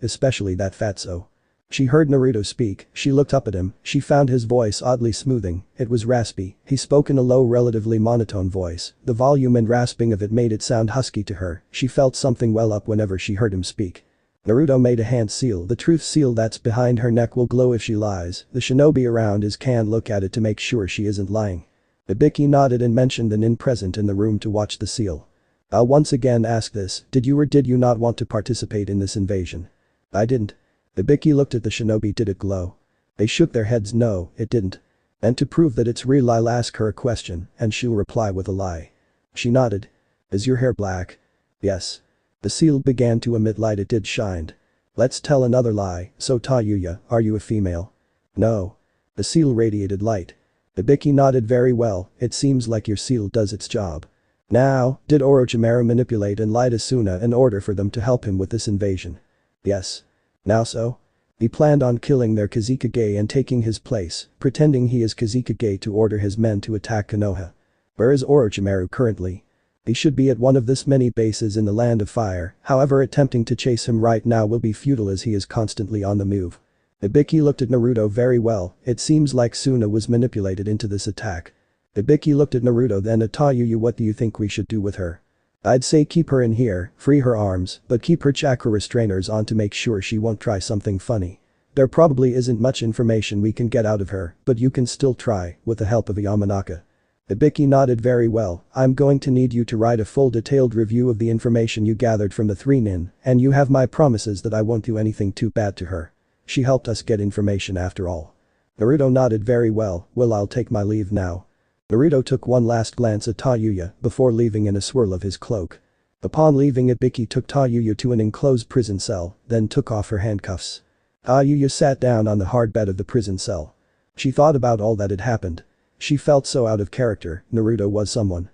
S1: Especially that fatso. She heard Naruto speak, she looked up at him, she found his voice oddly smoothing, it was raspy, he spoke in a low relatively monotone voice, the volume and rasping of it made it sound husky to her, she felt something well up whenever she heard him speak. Naruto made a hand seal, the truth seal that's behind her neck will glow if she lies, the shinobi around his can look at it to make sure she isn't lying. Ibiki nodded and mentioned the nin present in the room to watch the seal. I'll once again ask this, did you or did you not want to participate in this invasion? I didn't. Ibiki looked at the shinobi, did it glow? They shook their heads, no, it didn't. And to prove that it's real I'll ask her a question and she'll reply with a lie. She nodded. Is your hair black? Yes. The seal began to emit light, it did shined. Let's tell another lie, so Tayuya, are you a female? No. The seal radiated light. Ibiki nodded, very well, it seems like your seal does its job. Now, did Orochimaru manipulate and lie to Suna in order for them to help him with this invasion? Yes. Now so? He planned on killing their Kazekage and taking his place, pretending he is Kazekage to order his men to attack Konoha. Where is Orochimaru currently? He should be at one of this many bases in the Land of Fire, however attempting to chase him right now will be futile as he is constantly on the move. Ibiki looked at Naruto, very well, it seems like Suna was manipulated into this attack. Ibiki looked at Naruto, then at Tayuya, what do you think we should do with her? I'd say keep her in here, free her arms, but keep her chakra restrainers on to make sure she won't try something funny. There probably isn't much information we can get out of her, but you can still try, with the help of a Yamanaka. Ibiki nodded, very well, I'm going to need you to write a full detailed review of the information you gathered from the three nin, and you have my promises that I won't do anything too bad to her. She helped us get information after all. Naruto nodded, very well, I'll take my leave now. Naruto took one last glance at Tayuya before leaving in a swirl of his cloak. Upon leaving, Ibiki took Tayuya to an enclosed prison cell, then took off her handcuffs. Tayuya sat down on the hard bed of the prison cell. She thought about all that had happened. She felt so out of character, Naruto was someone.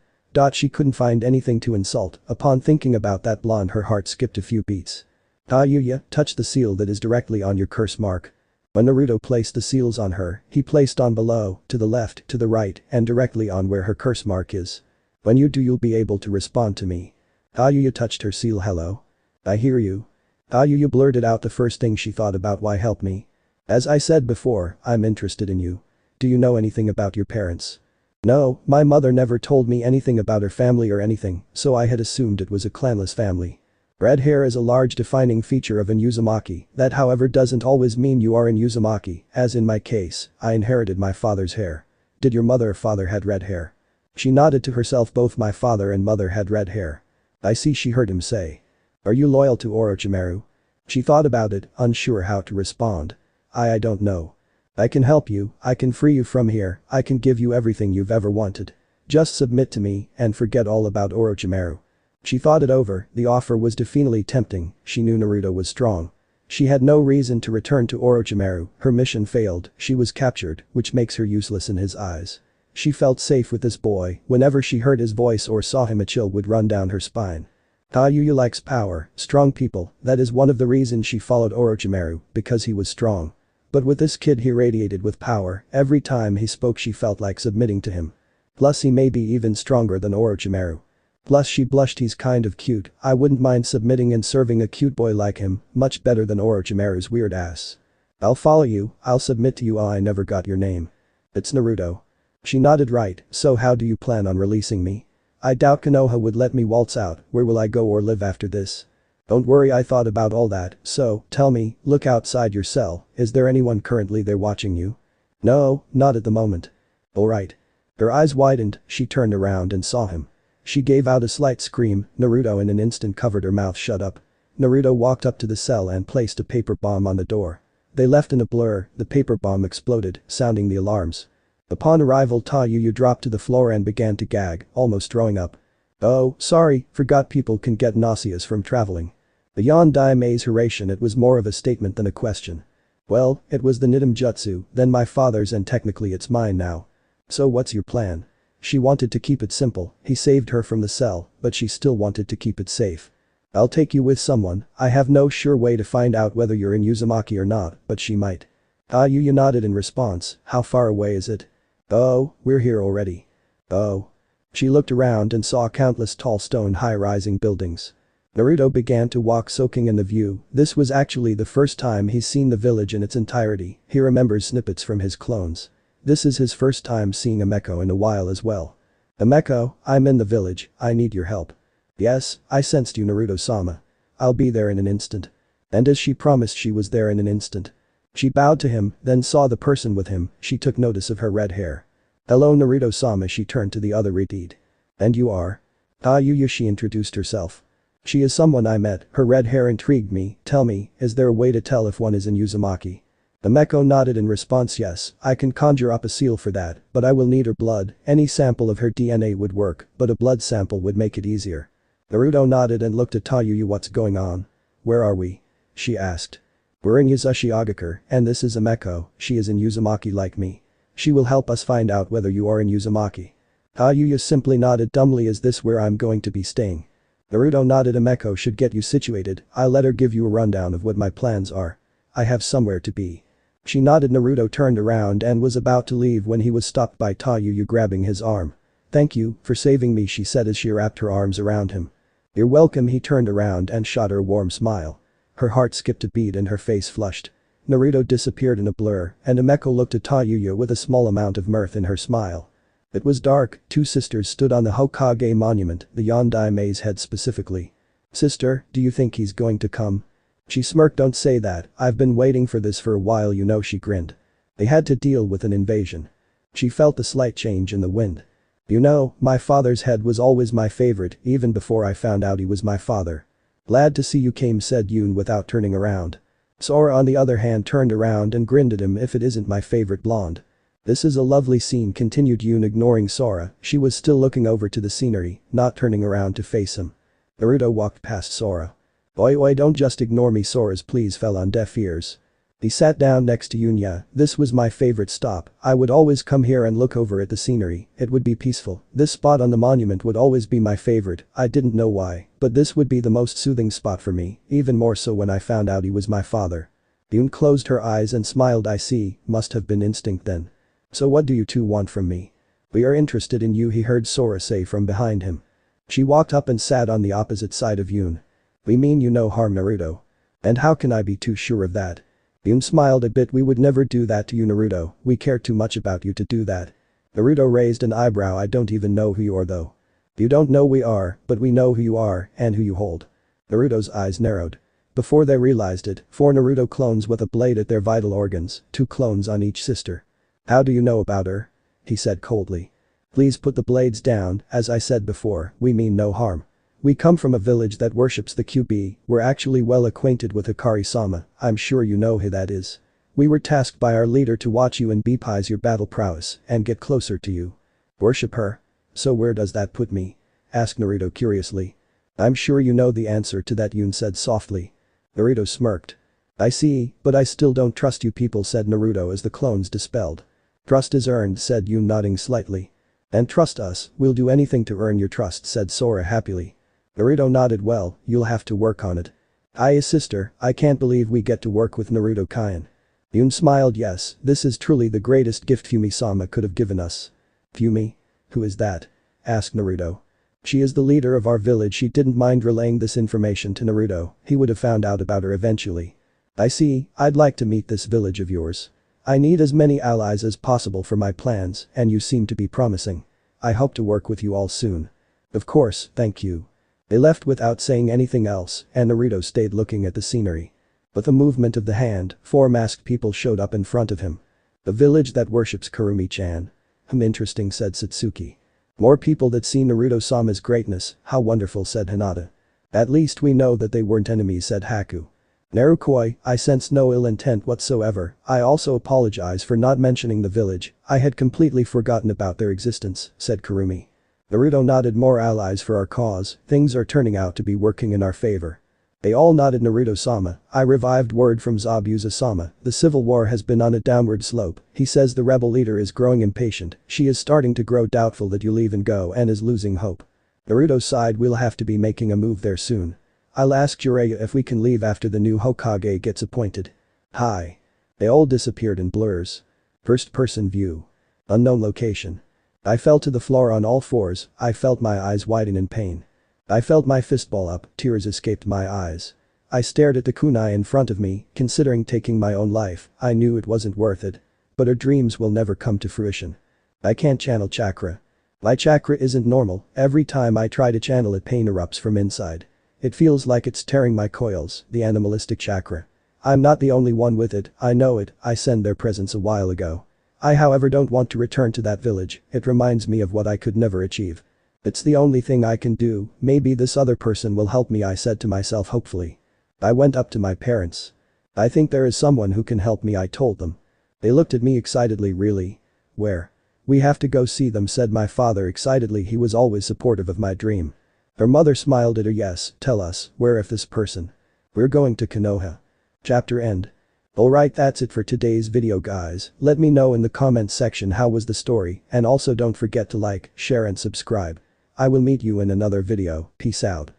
S1: She couldn't find anything to insult, upon thinking about that blonde her heart skipped a few beats. Tayuya, touch the seal that is directly on your curse mark. When Naruto placed the seals on her, he placed on below, to the left, to the right, and directly on where her curse mark is. When you do you'll be able to respond to me. Tayuya touched her seal. Hello? I hear you. Tayuya blurted out the first thing she thought about, why help me? As I said before, I'm interested in you. Do you know anything about your parents? No, my mother never told me anything about her family or anything, so I had assumed it was a clanless family. Red hair is a large defining feature of an Uzumaki, that however doesn't always mean you are an Uzumaki, as in my case, I inherited my father's hair. Did your mother or father had red hair? She nodded to herself, both my father and mother had red hair. I see, she heard him say. Are you loyal to Orochimaru? She thought about it, unsure how to respond. I don't know. I can help you, I can free you from here, I can give you everything you've ever wanted. Just submit to me and forget all about Orochimaru. She thought it over, the offer was definitely tempting, she knew Naruto was strong. She had no reason to return to Orochimaru, her mission failed, she was captured, which makes her useless in his eyes. She felt safe with this boy, whenever she heard his voice or saw him a chill would run down her spine. Tayuya likes power, strong people, that is one of the reasons she followed Orochimaru, because he was strong. But with this kid he radiated with power, every time he spoke she felt like submitting to him. Plus he may be even stronger than Orochimaru. Plus she blushed, he's kind of cute, I wouldn't mind submitting and serving a cute boy like him, much better than Orochimaru's weird ass. I'll follow you, I'll submit to you. I never got your name. It's Naruto. She nodded, right, so how do you plan on releasing me? I doubt Konoha would let me waltz out, where will I go or live after this? Don't worry, I thought about all that, so, tell me, look outside your cell, is there anyone currently there watching you? No, not at the moment. Alright. Her eyes widened, she turned around and saw him. She gave out a slight scream, Naruto in an instant covered her mouth shut up. Naruto walked up to the cell and placed a paper bomb on the door. They left in a blur, the paper bomb exploded, sounding the alarms. Upon arrival Tayuya dropped to the floor and began to gag, almost throwing up. Oh, sorry, forgot people can get nauseous from traveling. Beyond Daime's harassment, it was more of a statement than a question. Well, it was the Nidim Jutsu, then my father's, and technically it's mine now. So what's your plan? She wanted to keep it simple, he saved her from the cell, but she still wanted to keep it safe. I'll take you with someone. I have no sure way to find out whether you're in Uzumaki or not, but she might. Tayuya nodded in response. How far away is it? Oh, we're here already. Oh. She looked around and saw countless tall stone high-rising buildings. Naruto began to walk soaking in the view. This was actually the first time he's seen the village in its entirety. He remembers snippets from his clones. This is his first time seeing a Meko in a while as well. Meko, I'm in the village, I need your help. Yes, I sensed you Naruto-sama. I'll be there in an instant. And as she promised she was there in an instant. She bowed to him, then saw the person with him. She took notice of her red hair. Hello Naruto-sama, she turned to the other Redeed. And you are? Tayuya, she introduced herself. She is someone I met, her red hair intrigued me. Tell me, is there a way to tell if one is in Uzumaki? The Meko nodded in response. Yes, I can conjure up a seal for that, but I will need her blood. Any sample of her DNA would work, but a blood sample would make it easier. Naruto nodded and looked at Tayuya. What's going on? Where are we? She asked. We're in Uzumaki, and this is a Meko. She is in Uzumaki like me. She will help us find out whether you are in Uzumaki. Tayuya simply nodded dumbly. Is this where I'm going to be staying? Naruto nodded. A Meko should get you situated. I'll let her give you a rundown of what my plans are. I have somewhere to be. She nodded. Naruto turned around and was about to leave when he was stopped by Tayuya grabbing his arm. Thank you for saving me, she said as she wrapped her arms around him. You're welcome. He turned around and shot her a warm smile. Her heart skipped a beat and her face flushed. Naruto disappeared in a blur and Meko looked at Tayuya with a small amount of mirth in her smile. It was dark. Two sisters stood on the Hokage monument, the Yondai Maze head specifically. Sister, do you think he's going to come? She smirked. Don't say that, I've been waiting for this for a while, you know, she grinned. They had to deal with an invasion. She felt a slight change in the wind. You know, my father's head was always my favorite, even before I found out he was my father. Glad to see you came, said Yoon without turning around. Sora on the other hand turned around and grinned at him. If it isn't my favorite blonde. This is a lovely scene, continued Yoon ignoring Sora. She was still looking over to the scenery, not turning around to face him. Naruto walked past Sora. Oi, don't just ignore me. Sora's pleas fell on deaf ears. He sat down next to Yunya. This was my favorite stop. I would always come here and look over at the scenery. It would be peaceful. This spot on the monument would always be my favorite. I didn't know why, but this would be the most soothing spot for me, even more so when I found out he was my father. Yun closed her eyes and smiled. I see, must have been instinct then. So what do you two want from me? We are interested in you, he heard Sora say from behind him. She walked up and sat on the opposite side of Yun. We mean you no harm, Naruto. And how can I be too sure of that? Yun smiled a bit. We would never do that to you, Naruto. We care too much about you to do that. Naruto raised an eyebrow. I don't even know who you are though. You don't know we are, but we know who you are and who you hold. Naruto's eyes narrowed. Before they realized it, 4 Naruto clones with a blade at their vital organs, 2 clones on each sister. How do you know about her? He said coldly. Please put the blades down. As I said before, we mean no harm. We come from a village that worships the Kyubi. We're actually well acquainted with Hikari-sama. I'm sure you know who that is. We were tasked by our leader to watch you and bepize your battle prowess and get closer to you. Worship her? So where does that put me? Asked Naruto curiously. I'm sure you know the answer to that, Yun said softly. Naruto smirked. I see, but I still don't trust you people, said Naruto as the clones dispelled. Trust is earned, said Yun nodding slightly. And trust us, we'll do anything to earn your trust, said Sora happily. Naruto nodded. Well, you'll have to work on it. Aye, sister, I can't believe we get to work with Naruto Kaien. Yun smiled. Yes, this is truly the greatest gift Fumi-sama could have given us. Fumi? Who is that? Asked Naruto. She is the leader of our village. She didn't mind relaying this information to Naruto. He would have found out about her eventually. I see, I'd like to meet this village of yours. I need as many allies as possible for my plans, and you seem to be promising. I hope to work with you all soon. Of course, thank you. They left without saying anything else, and Naruto stayed looking at the scenery. With a movement of the hand, 4 masked people showed up in front of him. The village that worships Kurumi-chan. Interesting, said Satsuki. More people that see Naruto-sama's greatness, how wonderful, said Hinata. At least we know that they weren't enemies, said Haku. Narukoi, I sense no ill intent whatsoever. I also apologize for not mentioning the village. I had completely forgotten about their existence, said Kurumi. Naruto nodded. More allies for our cause. Things are turning out to be working in our favor. They all nodded. Naruto-sama, I revived word from Zabuza-sama. The civil war has been on a downward slope. He says the rebel leader is growing impatient. She is starting to grow doubtful that you'll even go and is losing hope. Naruto sighed. We'll have to be making a move there soon. I'll ask Jiraiya if we can leave after the new Hokage gets appointed. Hi. They all disappeared in blurs. First-person view. Unknown location. I fell to the floor on all fours, I felt my eyes widen in pain. I felt my fist ball up, tears escaped my eyes. I stared at the kunai in front of me, considering taking my own life, I knew it wasn't worth it. But her dreams will never come to fruition. I can't channel chakra. My chakra isn't normal, every time I try to channel it pain erupts from inside. It feels like it's tearing my coils, the animalistic chakra. I'm not the only one with it, I know it, I sensed their presence a while ago. I however don't want to return to that village, it reminds me of what I could never achieve. It's the only thing I can do, maybe this other person will help me, I said to myself hopefully. I went up to my parents. I think there is someone who can help me, I told them. They looked at me excitedly. Really? Where? We have to go see them, said my father excitedly, he was always supportive of my dream. Her mother smiled at her. Yes, tell us, where if this person? We're going to Konoha. Chapter end. Alright, that's it for today's video guys, let me know in the comments section how was the story, and also don't forget to like, share and subscribe. I will meet you in another video, peace out.